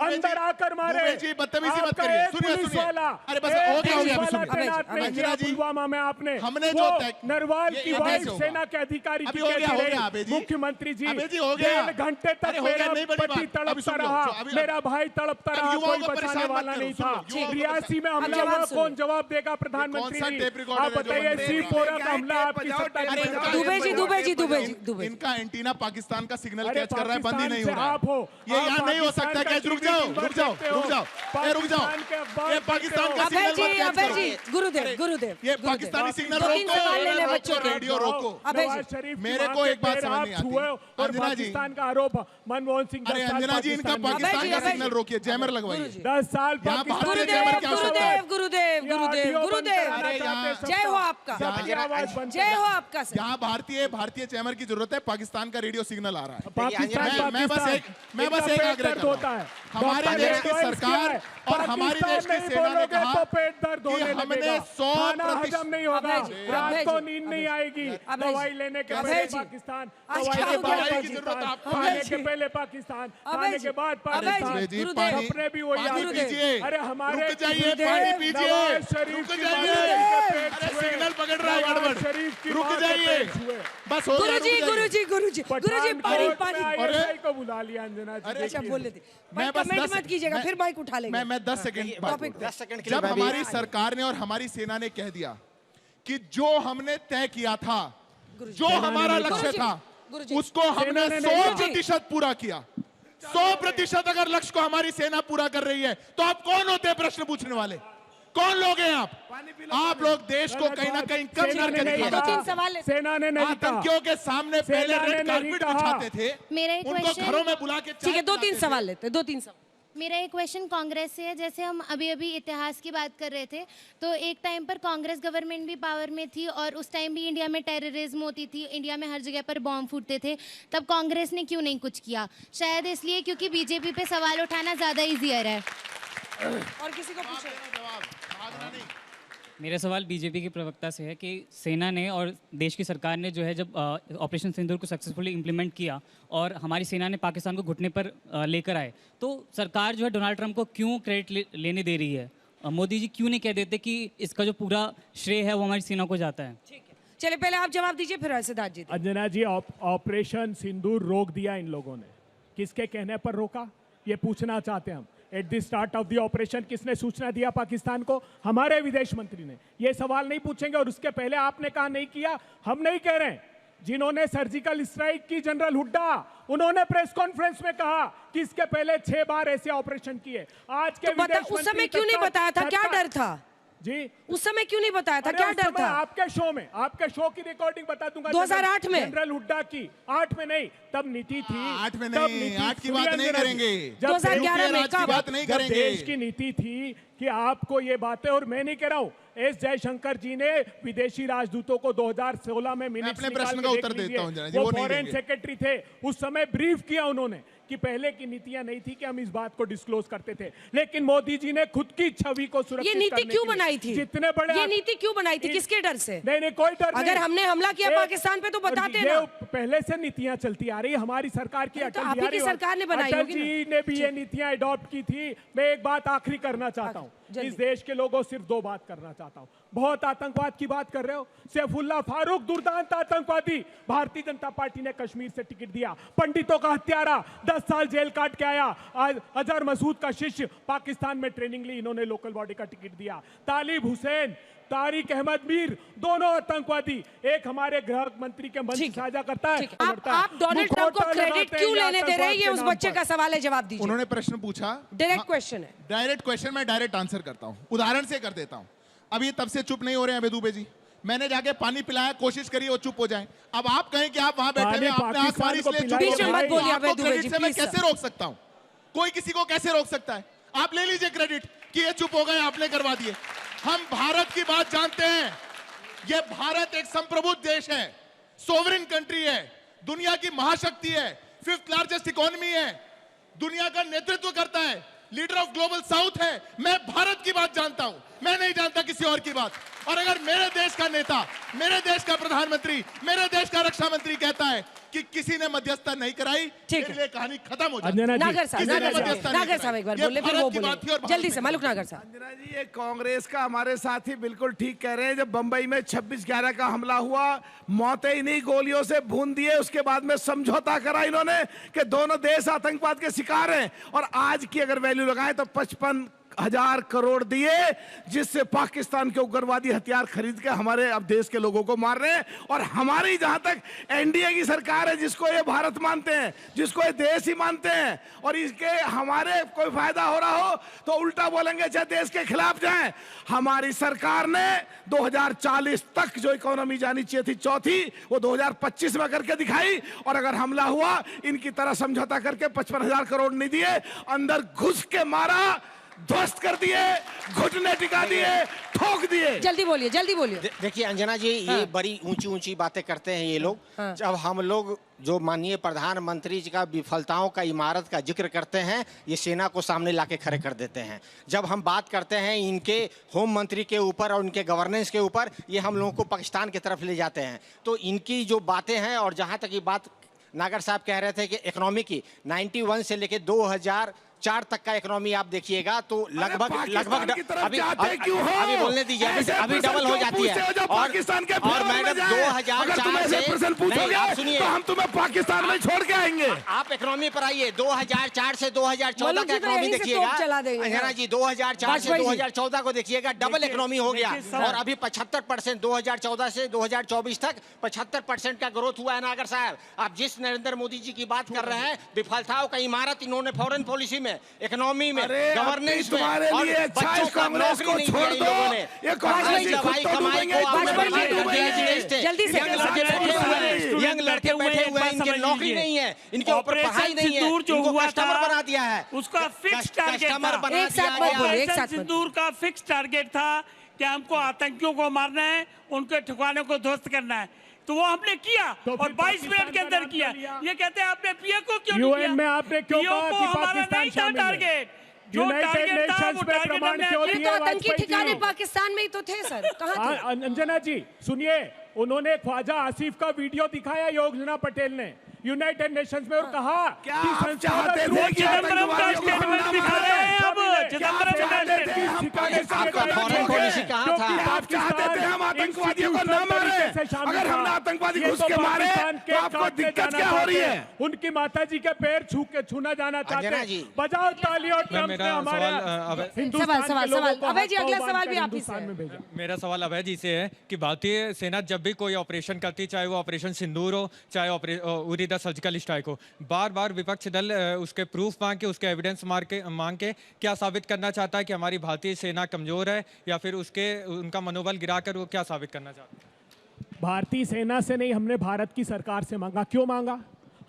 अंदर आकर मारे। जी बदतमीजी मत आपका करिए, एक सुनिए पुलिस सुनिए। वाला, अरे बस एक हो गया पुलिस अभी वाला सुनिए। तैनात नहीं किया अंजना जी, पुलवामा में आपने। हमने वो जो तय नरवाल की ये वायु कैसे होगा? सेना के अधिकारी अभी की हो गया, कहती हो गया, रही, अबे जी। मुख्यमंत्री जी अबे जी, हो गया। 1.5 घंटे तक अरे हो गया, मेरा नहीं बड़ी पति बात। अभी तड़पता सुन लो, रहा, अभी- मेरा भाई तड़पता अब रहा, युवाओं कोई को बचाने परेशान मत वाला करो, नहीं सुन था। लो, युवाओं को रियासी में अब हमला जवाब हुआ, सुनिए। कौन जवाब देगा? प्रधानमंत्री कौन सा जी, टेप रिकॉर्डर आप है जो बताइए बंद सी है? पोरा का हमला आपकी सत्ता अरे में इनका- दुबे जी, दुबे जी, दुबे जी, दुबे जी। इनका एंटीना पाकिस्तान का सिग्नल अरे कैच कर रहा है, बंद ही नहीं हो पाकिस्तान रहा से आप हो, है। ये आप यहाँ नहीं हो पाकिस्तान सकता का कैच। रुक टीवी जाओ, नंबर रुक जाओ, देखते हो। रुक जाओ, ये रुक जाओ। पाकिस्तान के अखबार ये पाकिस्तान का अभय सिग्नल जी, मत कैच अभय करो। जी, गुरुदेव, गुरुदेव, ये गुरुदेव। पाकिस्तानी सिग्नल 2-3 सवाल ले ले रोको, बच्चों के। रेडियो रोको। अभय नवाज जी, शरीफ की मेरे मां को के एक बात पैर समझ आप नहीं आती। छुए और अंजना जी, पाकिस्तान का आरोप मनमोहन सिंह 10 अरे साल अंजना जी, इनका पाकिस्तान अभय का जी, सिग्नल रोकिए, जैमर लगवाइए। 10 साल यहाँ पाकिस्तान भारतीय के जैमर गुरुदेव, क्या हो सकता है? गुरुदेव, गुरुदेव, गुरुदेव, गुरुदेव। अरे यहाँ जय हो आपका, सबकी आवाज बंद जय हो आपका सर। यहाँ भारतीय चैमर की जरूरत है, पाकिस्तान का रेडियो सिग्नल आ रहा है। पाकिस्तान मैं बस एक आग्रह कर रहा हूं। हमारे देश की सरकार और हमारी देश की सेना ने कहा तो पेट दर्द होने कि हमने लगेगा, 100% हजम नहीं होगा, अभय जी, रात अभय को जी, नींद नहीं आएगी, अभय दवाई जी, लेने के अभय पहले जी, पाकिस्तान, आज दवाई क्या के हो बाद गया? पाकिस्तान, आपको खाने अभय के जी, पहले पाकिस्तान, अभय खाने जी, के बाद अभय पाकिस्तान, जी, गुरुदेव, सपने भी वही पानी आते हैं। पीजिए। अरे हमारे रुक जाइए, गुरुदेव, पानी पीजिए। नवाज शरीफ रुक की जाइए। मां के पेट अरे छुए, सिग्नल पकड़ रहा है नवाज गड़बड़। शरीफ की रुक मां के जाइए। पेट छुए। बस हो गया, गुरुजी, रुक जाइए। गुरुजी, गुरुजी, गुरुजी, पानी, पानी। ISI को बुला लिया अंजना जी, अच्छा, देखिए। बोल लेते। मैं भाई बस कमेंट 10 मत कीजिएगा, फिर माइक उठा लेंगे। मैं 10 सेकंड बात टॉपिक बोलता हूं। 10 सेकंड के लिए जब मैं भी- हमारी सरकार ने और हमारी सेना ने कह दिया कि जो हमने तय किया था, जो हमारा लक्ष्य था, गुरुजी, उसको हमने सेना ने नहीं 100% पूरा किया। 100% अगर लक्ष्य को हमारी सेना पूरा कर रही है, तो आप कौन होते हैं प्रश्न पूछने वाले? कौन लोग हैं आप लोग देश को कहीं ना कहीं कम सेना ने करके नहीं दिखाना कहा। दो-तीन सवाल है। सेना ने नहीं कहा। आतंकियों के सामने पहले सेना ने रेड नहीं कार्पेट कहा। बिछाते थे, मेरा एक उनको क्वेश्चन- घरों में बुला के ठीक है, 2-3 सवाल लेते, 2-3 सवाल। मेरा एक क्वेश्चन कांग्रेस से है। जैसे हम अभी अभी इतिहास की बात कर रहे थे, तो एक टाइम पर कांग्रेस गवर्नमेंट भी पावर में थी और उस टाइम भी इंडिया में टेररिज्म होती थी, इंडिया में हर जगह पर बॉम्ब फूटते थे। तब कांग्रेस ने क्यों नहीं कुछ किया? शायद इसलिए क्योंकि बीजेपी पे सवाल उठाना ज़्यादा ईजियर है। और किसी को पूछे? मेरा सवाल बीजेपी के प्रवक्ता से है कि सेना ने और देश की सरकार ने जो है जब ऑपरेशन सिंदूर को सक्सेसफुली इम्प्लीमेंट किया और हमारी सेना ने पाकिस्तान को घुटने पर लेकर आए, तो सरकार जो है डोनाल्ड ट्रंप को क्यों क्रेडिट लेने दे रही है? मोदी जी क्यों नहीं कह देते कि इसका जो पूरा श्रेय है वो हमारी सेना को जाता है? ठीक है, चलिए पहले आप जवाब दीजिए, फिर सिद्धार्थ जी। अंजना जी, ऑपरेशन सिंदूर रोक दिया इन लोगों ने, किसके कहने पर रोका ये पूछना चाहते हैं हम। At the start of the operation किसने सूचना दिया पाकिस्तान को? हमारे विदेश मंत्री ने। ये सवाल नहीं पूछेंगे और उसके पहले आपने कहा नहीं किया, हम नहीं कह रहे हैं। जिन्होंने सर्जिकल स्ट्राइक की, जनरल हुड्डा, उन्होंने प्रेस कॉन्फ्रेंस में कहा कि इसके पहले 6 बार ऐसे ऑपरेशन किए। आज के तो उस समय क्यों नहीं बताया था? क्या डर था जी? उस समय क्यों नहीं बताया था? क्या डर था? आपके शो की रिकॉर्डिंग बता दूंगा। 2008 में जनरल हुड्डा की, 8 में नहीं, तब नीति थी। 8 में नहीं, 8 की बात नहीं करेंगे। 2011 में की बात नहीं करेंगे। देश की नीति थी कि आपको ये बातें, और मैं नहीं कह रहा हूँ, एस जयशंकर जी ने विदेशी राजदूतों को 2016 में अपने प्रश्न का उत्तर देता हूं जरा जी, वो वो नहीं फॉरेन देंगे। सेक्रेटरी थे, उस समय ब्रीफ किया उन्होंने कि पहले की नीतियां नहीं थी कि हम इस बात को डिस्क्लोज करते थे, लेकिन मोदी जी ने खुद की छवि को सुरक्षित ये नीति करने क्यों के लिए बनाई थी? जितने बड़े ये नीति क्यों बनाई थी? किसके डर से? नहीं, कोई डर नहीं। अगर हमने हमला किया पाकिस्तान पे तो बताते ये ना। पहले से नीतियां चलती आ रही, हमारी सरकार की, तो अटल आप ही की बिहारी सरकार ने बनाई अटल होगी ना। जी ने भी ये नीतियां अडॉप्ट की थी। मैं एक बात आखिरी करना चाहता हूँ, इस देश के लोगों सिर्फ 2 बात करना चाहता हूँ। बहुत आतंकवाद की बात कर रहे हो, सैफुल्लाह फारूक दुर्दांत आतंकवादी, भारतीय जनता पार्टी ने कश्मीर से टिकट दिया, पंडितों का हत्यारा, 10 साल जेल काट के आया। आज अजहर मसूद का शिष्य, पाकिस्तान में ट्रेनिंग ली, इन्होंने लोकल बॉडी का टिकट दिया। तालिब हुसैन, तारिक अहमद मीर, दोनों आतंकवादी। एक हमारे गृह मंत्री के मंच साझा करता है। आप डोनाल्ड ट्रंप को क्रेडिट क्यों लेने दे रहे हैं? ये उस बच्चे का सवाल है, जवाब दीजिए। उन्होंने प्रश्न पूछा, डायरेक्ट क्वेश्चन है। डायरेक्ट क्वेश्चन, मैं डायरेक्ट आंसर करता हूं, उदाहरण से कर देता हूं। अभी तब से चुप नहीं हो रहे हैं दुबे जी। मैंने जाके पानी पिलाया, कोशिश करिए वो चुप हो जाएं। अब आप कहें कि आप वहां बैठे हुए आपने आंख मारी इसलिए चुप हो गए। आपको क्रेडिट से मैं कैसे रोक सकता हूं? कोई किसी को कैसे रोक सकता है? आप ले लीजिए क्रेडिट कि ये चुप हो गए, आपने करवा दिए। हम भारत की बात जानते हैं। ये भारत एक संप्रभुत्व देश है, सोवरेन कंट्री है, दुनिया की महाशक्ति है, 5th लार्जेस्ट इकोनॉमी है, दुनिया का नेतृत्व करता है। लीडर ऑफ ग्लोबल साउथ है। मैं भारत की बात जानता हूं, मैं नहीं जानता किसी और की बात। और अगर मेरे देश का नेता, मेरे देश का प्रधानमंत्री, मेरे देश का रक्षा मंत्री कहता है कि किसी ने मध्यस्थता नहीं कराई, ठीक है, कहानी खत्म हो जाती है। नागर साहब एक बार बोले, फिर वो बोले जल्दी से। मालूक नागर साहब। अंजना जी, ये कांग्रेस का हमारे साथी बिल्कुल ठीक कह रहे हैं। जब बंबई में 26/11 का हमला हुआ, मौतें इन्हीं गोलियों से भून दिए। उसके बाद में समझौता करा इन्होंने कि दोनों देश आतंकवाद के शिकार हैं। और आज की अगर वैल्यू लगाएं तो 55,000 करोड़ दिए, जिससे पाकिस्तान के उग्रवादी हथियार खरीद के हमारे अब देश के लोगों को मार रहे हैं। और हमारी जहां तक एनडीए की सरकार है, जिसको ये भारत मानते हैं, जिसको ये देश ही मानते हैं, और इसके हमारे कोई फायदा हो रहा हो तो उल्टा बोलेंगे चाहे देश के खिलाफ जाएं। हमारी सरकार ने 2040 तक जो इकोनॉमी जानी चाहिए थी चौथी, वो 2025 में करके दिखाई। और अगर हमला हुआ, इनकी तरह समझौता करके 55,000 करोड़ नहीं दिए, अंदर घुस के मारा, ध्वस्त कर दिए, घुटने टिका दिए, ठोक दिए। जल्दी बोलिए, जल्दी बोलिए। देखिए अंजना जी, ये बड़ी ऊंची ऊंची बातें करते हैं ये लोग। जब हम लोग जो माननीय प्रधानमंत्री जी का विफलताओं का, इमारत का जिक्र करते हैं, ये सेना को सामने लाके खड़े कर देते हैं। जब हम बात करते हैं इनके होम मंत्री के ऊपर और उनके गवर्नेंस के ऊपर, ये हम लोगों को पाकिस्तान की तरफ ले जाते हैं। तो इनकी जो बातें हैं, और जहां तक ये बात नागर साहब कह रहे थे कि इकोनॉमी की 91 से लेके 2004 तक का इकोनॉमी आप देखिएगा तो लगभग अभी बोलने दीजिए, अभी डबल हो जाती है। और मैडम 2004 से आप सुनिए, तो हम तुम्हें पाकिस्तान में छोड़ के आएंगे। आप इकोनॉमी पर आइए, 2004 से 2014 का इकोनॉमी देखिएगा अंजना जी। 2004 से 2014 को देखिएगा, डबल इकोनॉमी हो गया। और अभी 75% 2014 से 2024 तक 75% का ग्रोथ हुआ है। नागर साहब, आप जिस नरेंद्र मोदी जी की बात कर रहे हैं, विफलताओं का इमारत इन्होंने फॉरेन पॉलिसी में, इकोनॉमी में, गवर्नेंस में, और बच्चों को नौकरी नहीं दिया इन लोगों ने। यंग लड़के बैठे हुए हैं, इनकी नौकरी नहीं है, इनके ऊपर पढ़ाई नहीं है, इनको कस्टमर बना दिया है। उसका फिक्स टारगेट था, ऑपरेशन सिंदूर का फिक्स टारगेट था कि हमको आतंकियों को मारना है, उनके ठिकानों को ध्वस्त करना है। तो वो हमने किया, और 22 मिनट के अंदर किया। ये कहते हैं आपने पीओ को क्यों नहीं किया? में आपने क्यों कहा कि पाकिस्तान शामिल है? टारगेट जो टारगेट था वो टारगेट हमने तो आतंकी ठिकाने पाकिस्तान में ही तो थे सर, कहाँ थे? अंजना जी सुनिए, उन्होंने ख्वाजा आसिफ का वीडियो दिखाया योजना पटेल ने यूनाइटेड नेशंस में, और कहा कि चाहते थे कि आतंकवादियों को हमला मारे। फॉरेन पॉलिसी कहाँ था? आप चाहते थे हम आतंकवादियों को न मारे। अगर हमने आतंकवादी घुस के मारे तो आपको दिक्कत क्या हो रही है? उनकी माता जी के पैर छूना जाना चाहते हैं। बजाओ ताली और ट्रंप ने हमारे सवाल अभय जी, अगला सवाल भी आप ही से है। मेरा सवाल अभय जी से है कि भारतीय सेना जब भी कोई ऑपरेशन करती, चाहे वो ऑपरेशन सिंदूर हो, चाहे उरी द सर्जिकल स्ट्राइक हो, बार बार विपक्ष दल उसके प्रूफ मांग के, उसके एविडेंस मांग के क्या साबित करना चाहता है कि हमारी भारतीय सेना कमजोर है, या फिर उनका मनोबल गिराकर वो क्या साबित करना चाहता है? भारतीय सेना से नहीं, हमने भारत की सरकार से मांगा। क्यों मांगा?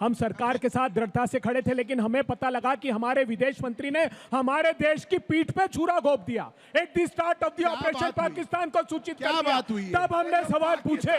हम सरकार के साथ दृढ़ता से खड़े थे, लेकिन हमें पता लगा कि हमारे विदेश मंत्री ने हमारे देश की पीठ पे छुरा घोंप दिया। At the start of the operation Pakistan को सूचित कर दिया। तब हमने सवाल पूछे,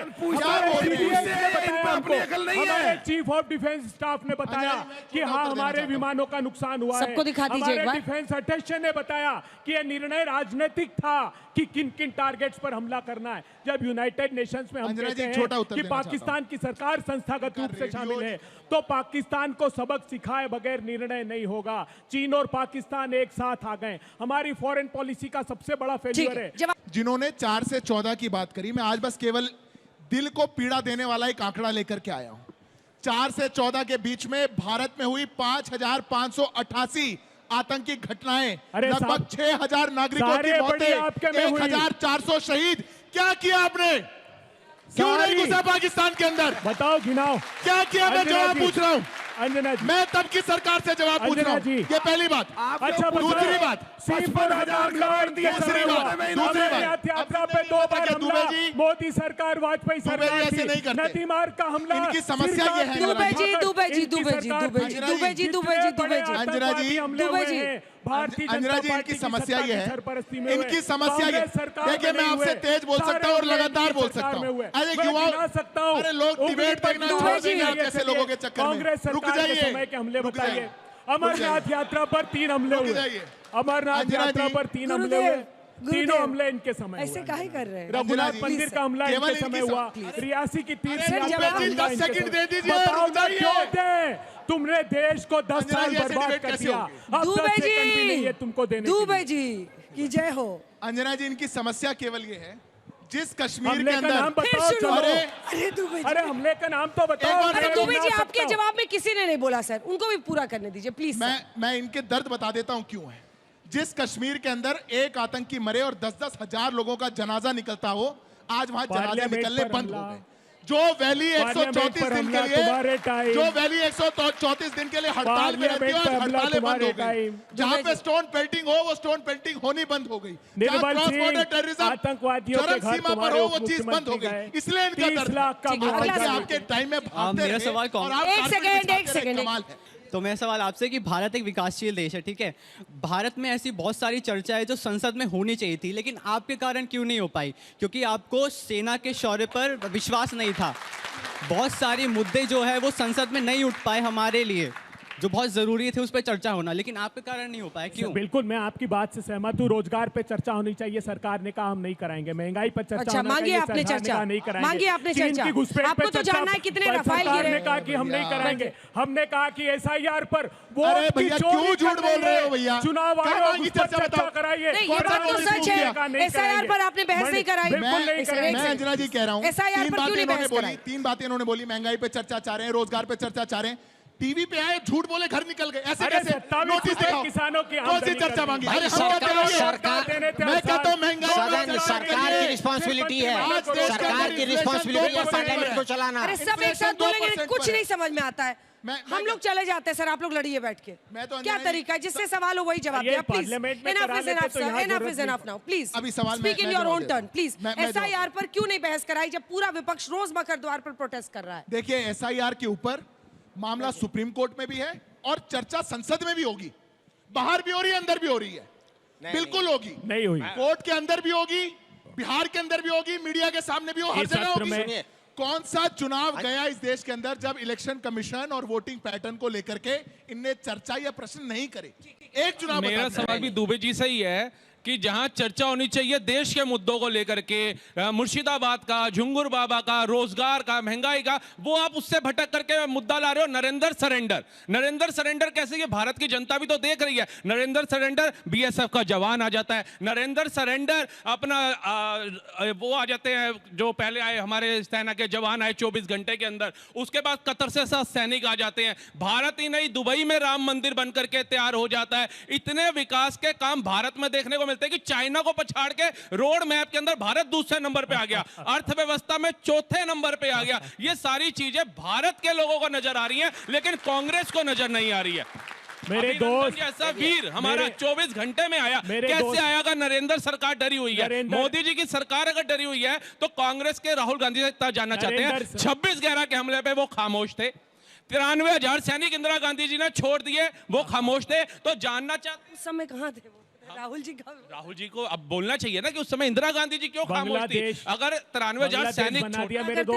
हमारे चीफ ऑफ डिफेंस स्टाफ ने बताया कि हाँ हमारे विमानों का नुकसान हुआ है। हमारे डिफेंस अटेचे ने बताया कि यह निर्णय राजनीतिक था कि किन किन टारगेट्स पर हमला करना है। जब यूनाइटेड नेशंस में हम कहते हैं कि पाकिस्तान की सरकार संस्थागत रूप से शामिल है, तो पाकिस्तान को सबक सिखाए बगैर निर्णय नहीं होगा। चीन और पाकिस्तान एक साथ आ गए, हमारी फॉरेन पॉलिसी का सबसे बड़ा फेलियर है। जिन्होंने 4 से 14 की बात करी, मैं आज बस केवल दिल को पीड़ा देने वाला एक आंकड़ा लेकर के आया हूं। 4 से 14 के बीच में भारत में हुई 5,588 आतंकी घटनाएं, लगभग 6,000 नागरिकों की मौतें, 1,400 शहीद। क्या किया आपने? क्यों नहीं घुसा पाकिस्तान के अंदर? बताओ, गिनाओ क्या किया? मैं जवाब पूछ रहा हूँ। अंजना जी, मैं तब की सरकार से जवाब पूछ रहा हूँ। ये पहली बात। अच्छा, दूसरी बात, यात्रा पे 2 बार हमला, मोदी सरकार, वाजपेयी सरकार थी, नदी मार्ग का हमला। इनकी समस्या ये है अंजना जी, इनकी समस्या ये है, इनकी समस्या ये। देखिए, मैं आपसे तेज बोल सकता हूँ और लगातार बोल सकता हूँ। अरे लोग डिबेट देखना छोड़ देंगे आप जैसे लोगों के चक्कर में। रुक जाइए, हमले बताइए। अमरनाथ यात्रा पर 3 हमले हुए, अमरनाथ यात्रा पर 3 हमले हुए, तीनों हमले इनके समय ऐसे काहे कर रहे हैं? रघुनाथ मंदिर का हमला इनके समय हुआ, रियासी की 30 बताओ ना क्यों थे? तुमने देश को 10 साल बर्बाद कर दिया। अब 10 सेकंड भी नहीं है तुमको देने। दुबे जी की जय हो। अंजना जी, इनकी समस्या केवल ये है, जिस कश्मीर हमले के का अंदर नाम बताओ चलो। अरे दुबे जी, अरे हमले का नाम तो बताओ। अरे दुबे जी, आपके जवाब में किसी ने नहीं बोला सर, उनको भी पूरा करने दीजिए प्लीज। मैं इनके दर्द बता देता हूं क्यों है। जिस कश्मीर के अंदर एक आतंकी मरे और 10-10 हजार लोगों का जनाजा निकलता हो, आज वहां जनाजे निकलने बंद हो गए। जो वैली 134 दिन के लिए, जो वैली 134 दिन के लिए हड़ताल में रहती है, आज हड़तालें बंद हो गई। जहां पे स्टोन पेल्टिंग हो, वो स्टोन पेल्टिंग होनी बंद हो गई। जहां क्रॉस बॉर्डर टेररिज्म आतंकवादियों के घर सीमा पर हो, वो चीज बंद हो गई। इसलिए इनका दर्द आपके टाइम में भागते मेरा रहे सवाल और आप एक सेकंड कमाल है। तो मेरा सवाल आपसे कि भारत एक विकासशील देश है, ठीक है, भारत में ऐसी बहुत सारी चर्चा है जो संसद में होनी चाहिए थी, लेकिन आपके कारण क्यों नहीं हो पाई? क्योंकि आपको सेना के शौर्य पर विश्वास नहीं था। बहुत सारे मुद्दे जो है वो संसद में नहीं उठ पाए हमारे लिए, जो बहुत जरूरी थे उस पर चर्चा होना, लेकिन आपके कारण नहीं हो पाया। क्यों? बिल्कुल, मैं आपकी बात से सहमत हूँ। रोजगार पे चर्चा होनी चाहिए, सरकार ने कहा हम नहीं कराएंगे। महंगाई पर चर्चा अच्छा, होना मांगिए चाहिए, आपने सरकार ने चर्चा, कहा नहीं कराएंगे। मांगिए आपने चीन चर्चा। की घुसपैठ आपको पे तो चर्चा, जानना है कितने पर रफाल सरकार गिरे। ने कहा कि हम नहीं कराएंगे। हमने कहा कि SIR पर वो अरे भैया, क्यों झूठ बोल रहे हो भैया? चुनाव आयोग उस पर चर्चा कराइए। नहीं, ये बात तो सच है। SIR पर आपने बहस नहीं कराई। मैं अंजना जी कह रहा हूँ, SIR पर क्यों नहीं बहस कराई? 3 बातें इन्होंने बोली। महंगाई पे चर्चा चाह रहे हैं, रोजगार पे चर्चा चाह रहे हैं, टीवी पे आए झूठ बोले घर निकल गए। ऐसे कैसे? नोटिस दिखाओ, किसानों की कौन सी चर्चा मांगी? भाई, मैं कहता हूँ महंगाई सरकार की रिस्पॉन्सिबिलिटी है, सरकार की रिस्पॉन्सिबिलिटी है पार्लियामेंट को चलाना। अरे सब एक साथ बोलेंगे, कुछ नहीं समझ में आता है। हम लोग चले जाते हैं सर, आप लोग लड़िए बैठ के। क्या तरीका है? जिससे सवाल हो वही जवाब दिया। Please, enough is enough now. Please, अभी सवाल speak in your own turn, please. मैं SIR पर क्यों नहीं बहस कराई जब पूरा विपक्ष रोज मकर द्वार पर प्रोटेस्ट कर रहा है? देखिए, SIR के ऊपर मामला सुप्रीम कोर्ट में भी है और चर्चा संसद में भी होगी। बाहर भी हो रही है, अंदर भी हो रही है। बिल्कुल होगी, नहीं हुई। कोर्ट के अंदर भी होगी, बिहार के अंदर भी होगी, मीडिया के सामने भी हो, हर जगह होगी। कौन सा चुनाव गया इस देश के अंदर जब इलेक्शन कमीशन और वोटिंग पैटर्न को लेकर के इनने चर्चा या प्रश्न नहीं करे? एक चुनाव। मेरा सवाल भी दुबे जी से ही है कि जहां चर्चा होनी चाहिए देश के मुद्दों को लेकर के, मुर्शिदाबाद का, झुंगुर बाबा का, रोजगार का, महंगाई का, वो आप उससे भटक करके मुद्दा ला रहे हो। नरेंद्र सरेंडर कैसे? ये भारत की जनता भी तो देख रही है। नरेंद्र सरेंडर, BSF का जवान आ जाता है। नरेंद्र सरेंडर अपना वो आ जाते हैं जो पहले आए, हमारे सेना के जवान आए 24 घंटे के अंदर। उसके बाद कतर से 7 सैनिक आ जाते हैं। भारत ही नहीं, दुबई में राम मंदिर बनकर के तैयार हो जाता है। इतने विकास के काम भारत में देखने को कि चाइना को पछाड़ के रोड मैप के अंदर भारत दूसरे नंबर पे आ गया, अर्थव्यवस्था में चौथे नंबर पे आ गया। ये सारी चीजें भारत के लोगों को नजर आ रही हैं, लेकिन कांग्रेस को नजर नहीं आ रही है। मेरे दोस्त जैसा वीर हमारा 24 घंटे में आया, कैसे आएगा? नरेंद्र सरकार डरी हुई है। मोदी जी की सरकार अगर डरी हुई है तो कांग्रेस के राहुल गांधी से इतना जानना चाहते हैं। 26/11 के हमले पे वो खामोश थे। 93,000 सैनिक इंदिरा गांधी जी ने छोड़ दिए, वो खामोश थे। तो जानना चाहते उस समय कहाँ थे वो? राहुल जी को अब बोलना चाहिए ना कि उस समय इंदिरा गांधी जी क्यों खामोश थी? अगर 93,000 सैनिक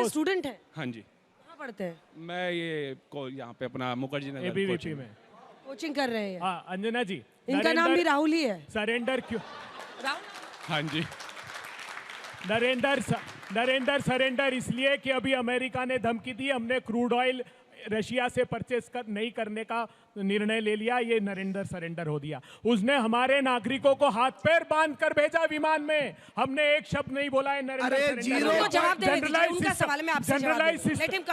स्टूडेंट है। हाँ जी, कहाँ पढ़ते हैं? मैं ये यहाँ पे अपना मुखर्जी नगर ABVP में कोचिंग कर रहे हैं। हाँ, अंजना जी, इनका नाम भी राहुल ही है। सरेंडर क्यों? हाँ जी, नरेंद्र सरेंडर इसलिए कि अभी अमेरिका ने धमकी दी, हमने क्रूड ऑयल रशिया से परचेस नहीं करने का निर्णय ले लिया, ये नरेंद्र सरेंडर हो दिया। उसने हमारे नागरिकों को हाथ पैर बांध कर भेजा विमान में, हमने एक शब्द नहीं बोला है।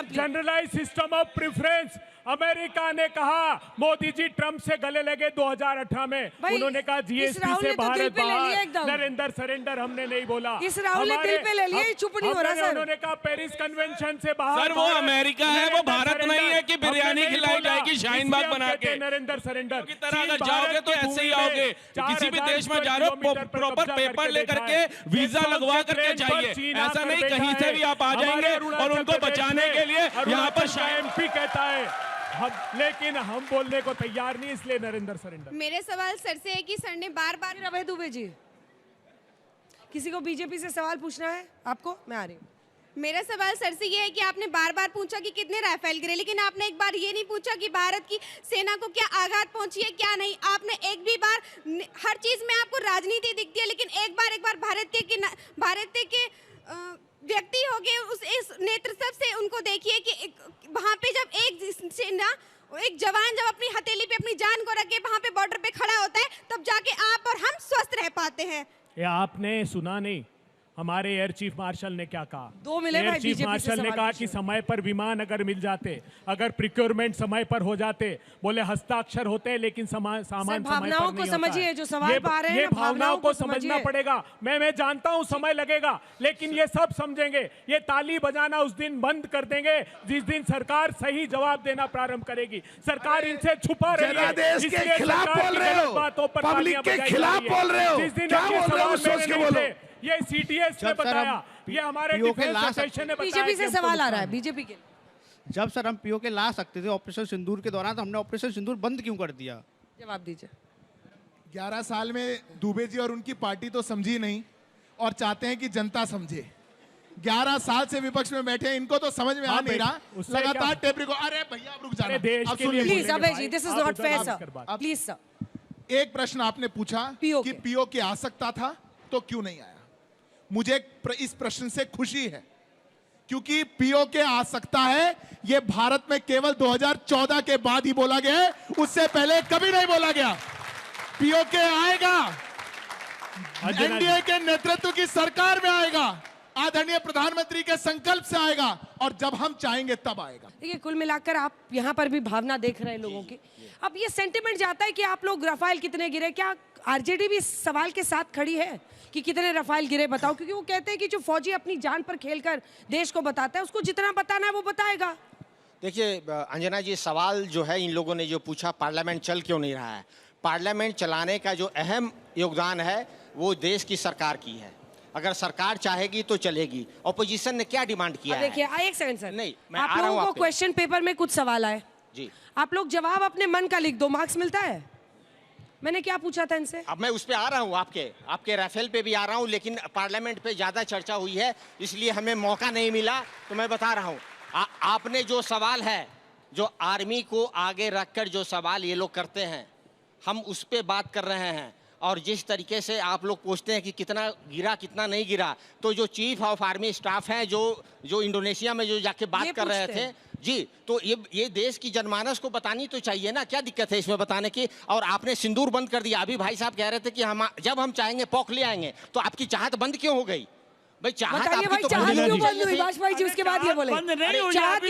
Generalise system of preference America ने कहा, मोदी जी ट्रंप से गले लगे 2018 में, उन्होंने कहा GST से भारत बाहर। नरेंद्र सरेंडर हमने नहीं बोला। इस राहुल ने दिल पे ले लिया, चुप नहीं हो रहा सर। उन्होंने कहा पेरिस कन्वेंशन से बाहर। सर वो अमेरिका है, वो भारत नहीं है कि बिरयानी खिलाई जाएगी शाहीन बाग बना के। नरेंद्र सरेंडर की तरह अगर जाओगे तो ऐसे ही आओगे। किसी भी देश में जा रहे हो प्रॉपर पेपर लेकर के, वीजा लगवा करके जाइए। ऐसा नहीं कहीं से भी आप आ जाएंगे और उनको बचाने के लिए यहाँ पर MP कहता है लेकिन हम बोलने को तैयार नहीं, इसलिए नरेंद्र सरेंडर। मेरे सवाल सर से है कि सर ने बार बार रवि दुबे जी, किसी को बीजेपी से सवाल पूछना है आपको? मैं आ रही हूँ। मेरा सवाल सर से ये है कि आपने बार बार पूछा कि कितने राफेल गिरे, लेकिन आपने एक बार ये नहीं पूछा कि भारत की सेना को क्या आघात पहुंची है क्या नहीं। आपने एक भी बार, हर चीज में आपको राजनीति दिखती है, लेकिन एक बार भारत के व्यक्ति हो गए उस इस नेतृत्व से उनको देखिए कि वहाँ पे जब एक जवान जब अपनी हथेली पे अपनी जान को रख के वहाँ पे बॉर्डर पे खड़ा होता है, तब जाके आप और हम स्वस्थ रह पाते हैं। ये आपने सुना नहीं हमारे एयर चीफ मार्शल ने क्या कहा? 2 मिले एयर चीफ मार्शल ने कहा कि समय पर विमान अगर मिल जाते, अगर प्रिक्योरमेंट समय पर हो जाते, बोले हस्ताक्षर होते हैं लेकिन सामान समय पर नहीं को समझिए, जो सवाल पा रहे हैं ये भावनाओं को समझना पड़ेगा। मैं जानता हूं समय लगेगा, लेकिन ये सब समझेंगे। ये ताली बजाना उस दिन बंद कर देंगे जिस दिन सरकार सही जवाब देना प्रारंभ करेगी। सरकार इनसे छुपा रही है, जनादेश के खिलाफ बोल रहे हो, बातों पर पब्लिक के खिलाफ बोल रहे हो, जिस दिन क्या बोल रहे हो सोच के बोलो। ये सीटीएस ने बताया, ये हमारे डिफेंस एसोसिएशन ने बताया। बीजेपी से सवाल आ रहा है, बीजेपी के। जब सर हम पीओके ला सकते थे ऑपरेशन सिंदूर के दौरान, तो हमने ऑपरेशन सिंदूर बंद क्यों कर दिया? जवाब दीजिए। 11 साल में दुबे जी और उनकी पार्टी तो समझी नहीं और चाहते हैं कि जनता समझे। 11 साल से विपक्ष में बैठे हैं, इनको तो समझ में आ नहीं रहा। लगातार टेप रिकॉर्ड। अरे भैया आप रुक जाना, अब सुन लीजिए please Abhay ji, this is not fair sir, please sir. एक प्रश्न आपने पूछा कि पीओके आ सकता था तो क्यों नहीं आया। मुझे इस प्रश्न से खुशी है क्योंकि पीओके आ सकता है, यह भारत में केवल 2014 के बाद ही बोला गया है, उससे पहले कभी नहीं बोला गया। पीओके आएगा, एनडीए के नेतृत्व की सरकार में आएगा, आदरणीय प्रधानमंत्री के संकल्प से आएगा, और जब हम चाहेंगे तब आएगा। देखिए, कुल मिलाकर आप यहाँ पर भी भावना देख रहे हैं लोगों की। अब ये सेंटिमेंट जाता है कि आप लोग रफाल कितने गिरे, क्या आरजेडी भी इस सवाल के साथ खड़ी है कि कितने रफाल गिरे बताओ? क्योंकि वो कहते हैं कि जो फौजी अपनी जान पर खेलकर देश को बताता है, उसको जितना बताना है वो बताएगा। देखिए अंजना जी, सवाल जो है इन लोगों ने जो पूछा, पार्लियामेंट चल क्यों नहीं रहा है। पार्लियामेंट चलाने का जो अहम योगदान है वो देश की सरकार की है। अगर सरकार चाहेगी तो चलेगी। ऑपोजिशन ने क्या डिमांड किया है? देखिए, एक सेकंड सर, नहीं, मैं आप लोगों को क्वेश्चन पेपर में कुछ सवाल आए जी, आप लोग जवाब अपने मन का लिख दो, मार्क्स मिलता है। मैंने क्या पूछा था इनसे? अब मैं उस पे आ रहा हूँ, आपके राफेल पे भी आ रहा हूँ, लेकिन पार्लियामेंट पे ज्यादा चर्चा हुई है इसलिए हमें मौका नहीं मिला, तो मैं बता रहा हूँ। आपने जो सवाल है, जो आर्मी को आगे रखकर जो सवाल ये लोग करते हैं, हम उस पे बात कर रहे हैं। और जिस तरीके से आप लोग पूछते हैं कि कितना गिरा कितना नहीं गिरा, तो जो चीफ ऑफ आर्मी स्टाफ हैं जो इंडोनेशिया में जो जाके बात कर रहे थे जी, तो ये देश की जनमानस को बतानी तो चाहिए ना, क्या दिक्कत है इसमें बताने की। और आपने सिंदूर बंद कर दिया। अभी भाई साहब कह रहे थे कि जब हम चाहेंगे पॉक ले आएंगे, तो आपकी चाहत बंद क्यों हो गई? भाई चाहत आपकी तो चाहत क्यों बंद हुई? वाजपेयी जी उसके बाद ये बोले चाहत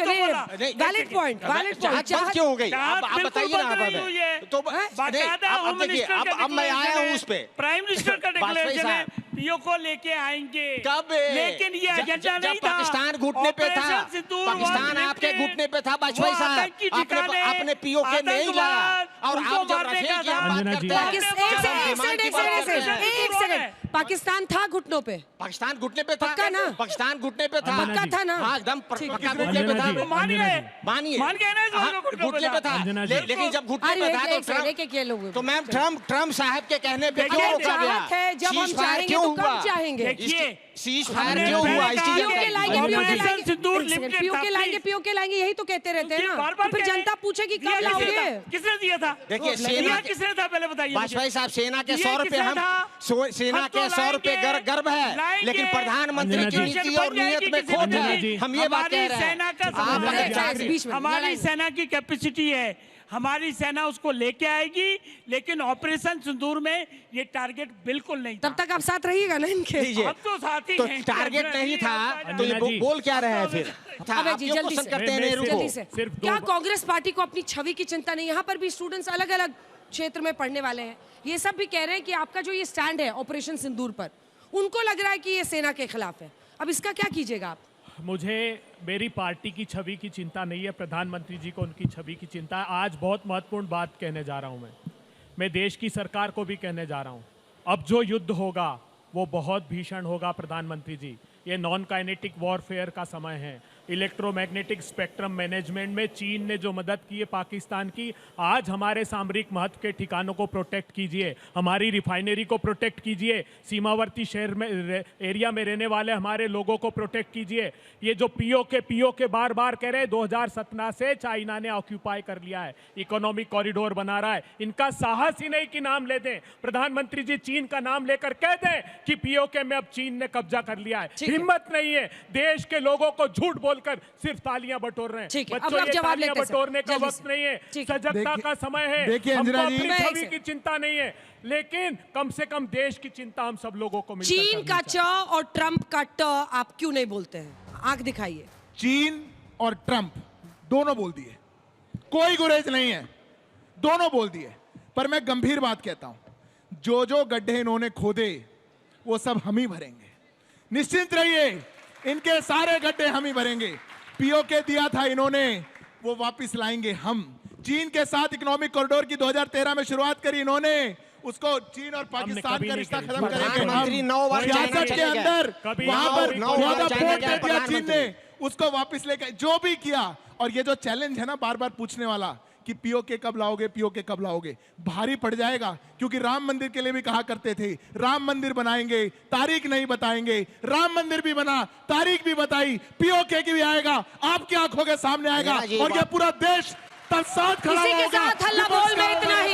वैलिड पॉइंट, चाहत क्यों हो गई? आप बताइए ना। तो अब मैं आया हूँ उस पे, प्राइम मिनिस्टर का डिक्लेरेशन है, पीओ को लेके आएंगे कब? लेकिन ये एजेंडा नहीं था। पाकिस्तान घुटने पे था, पाकिस्तान आपके घुटने पे था वाजपेयी साहब, आपने पीओ के नहीं लाया। और आप जब रफेल की बात करते हैं, एक सेकंड, पाकिस्तान था घुटनों पे, पाकिस्तान घुटने पे था, पक्का ना? पाकिस्तान घुटने पे था, पक्का था ना? हाँ एकदम पक्का घुटने पे था। मानिए घुटने पे था, लेकिन जब घुटने पे था तो मैम ट्रम्प साहब के कहने पे क्यों रोका गया? जब हम चाहेंगे तो कब चाहेंगे? सीज फायर क्यों हुआ? पीओके लाएंगे यही तो कहते रहते हैं ना, तो फिर जनता पूछेगी कब लाओगे? किसने दिया था? देखिए सेना किसने था पहले बताइए। वाजपेयी साहब, सेना के 100 रुपए सेना के 100 रुपए गर्व है, लेकिन प्रधानमंत्री की नीति और नियत में खोट है। हम ये बात कह रहे हैं। हमारी सेना की कैपेसिटी है, हमारी सेना उसको लेके आएगी, लेकिन ऑपरेशन सिंदूर में ये टारगेट बिल्कुल नहीं था। तब तक आप साथ रहिएगा ना इनके? अब तो साथ ही हैं। टारगेट नहीं था तो ये बोल क्या रहे हैं फिर? जल्दी से क्या कांग्रेस पार्टी को अपनी छवि की चिंता नहीं? यहाँ पर भी स्टूडेंट्स अलग अलग क्षेत्र में पढ़ने वाले हैं, ये सब भी कह रहे हैं कि आपका जो ये स्टैंड है ऑपरेशन सिंदूर पर, उनको लग रहा है कि ये सेना के खिलाफ है। अब इसका क्या कीजिएगा आप? मुझे मेरी पार्टी की छवि की चिंता नहीं है, प्रधानमंत्री जी को उनकी छवि की चिंता है। आज बहुत महत्वपूर्ण बात कहने जा रहा हूं मैं देश की सरकार को भी कहने जा रहा हूं। अब जो युद्ध होगा वो बहुत भीषण होगा प्रधानमंत्री जी। ये नॉन काइनेटिक वॉरफेयर का समय है। इलेक्ट्रोमैग्नेटिक स्पेक्ट्रम मैनेजमेंट में चीन ने जो मदद की है पाकिस्तान की, आज हमारे सामरिक महत्व के ठिकानों को प्रोटेक्ट कीजिए, हमारी रिफाइनरी को प्रोटेक्ट कीजिए, सीमावर्ती शहर में एरिया में रहने वाले हमारे लोगों को प्रोटेक्ट कीजिए। ये जो पीओके बार बार कह रहे हैं, 2017 से चाइना ने ऑक्यूपाई कर लिया है, इकोनॉमिक कॉरिडोर बना रहा है। इनका साहस ही नहीं कि नाम ले दें, प्रधानमंत्री जी चीन का नाम लेकर कह दें कि पीओके में अब चीन ने कब्जा कर लिया है। हिम्मत नहीं है, देश के लोगों को झूठ बोलकर सिर्फ तालियां बटोर रहे हैं। बच्चों, ये तालियां बटोरने का वक्त नहीं है, सजगता का समय है। देखिए हमको अंजना जी, अपनी छवि की चिंता नहीं है, लेकिन कम से कम देश की चिंता हम सब लोगों को मिलकर चीन करनी का चाहिए। च और ट्रंप का ट आप क्यों नहीं बोलते हैं? आंख दिखाइए। चीन और ट्रंप दोनों बोल दिए, कोई गुरेज नहीं है, दोनों बोल दिए। पर मैं गंभीर बात कहता हूं, जो गड्ढे इन्होंने खोदे वो सब हम ही भरेंगे, निश्चिंत रहिए, इनके सारे गड्ढे हम ही भरेंगे। पीओके दिया था इन्होंने, वो वापस लाएंगे हम। चीन के साथ इकोनॉमिक कॉरिडोर की 2013 में शुरुआत करी इन्होंने, उसको चीन और पाकिस्तान का रिश्ता खत्म करेंगे हम। 66 के अंदर वहां पर पोर्ट दे दिया चीन ने, उसको वापस लेकर जो भी किया। और ये जो चैलेंज है ना बार बार पूछने वाला कि पीओके कब लाओगे, पीओके कब लाओगे, भारी पड़ जाएगा। क्योंकि राम मंदिर के लिए भी कहा करते थे राम मंदिर बनाएंगे, तारीख नहीं बताएंगे। राम मंदिर भी बना, तारीख भी बताई, पीओके की भी आएगा, आपकी आंखों के सामने आएगा, और ये पूरा देश तब साथ खड़ा होगा। इसी के साथ हल्ला बोल में इतना ही।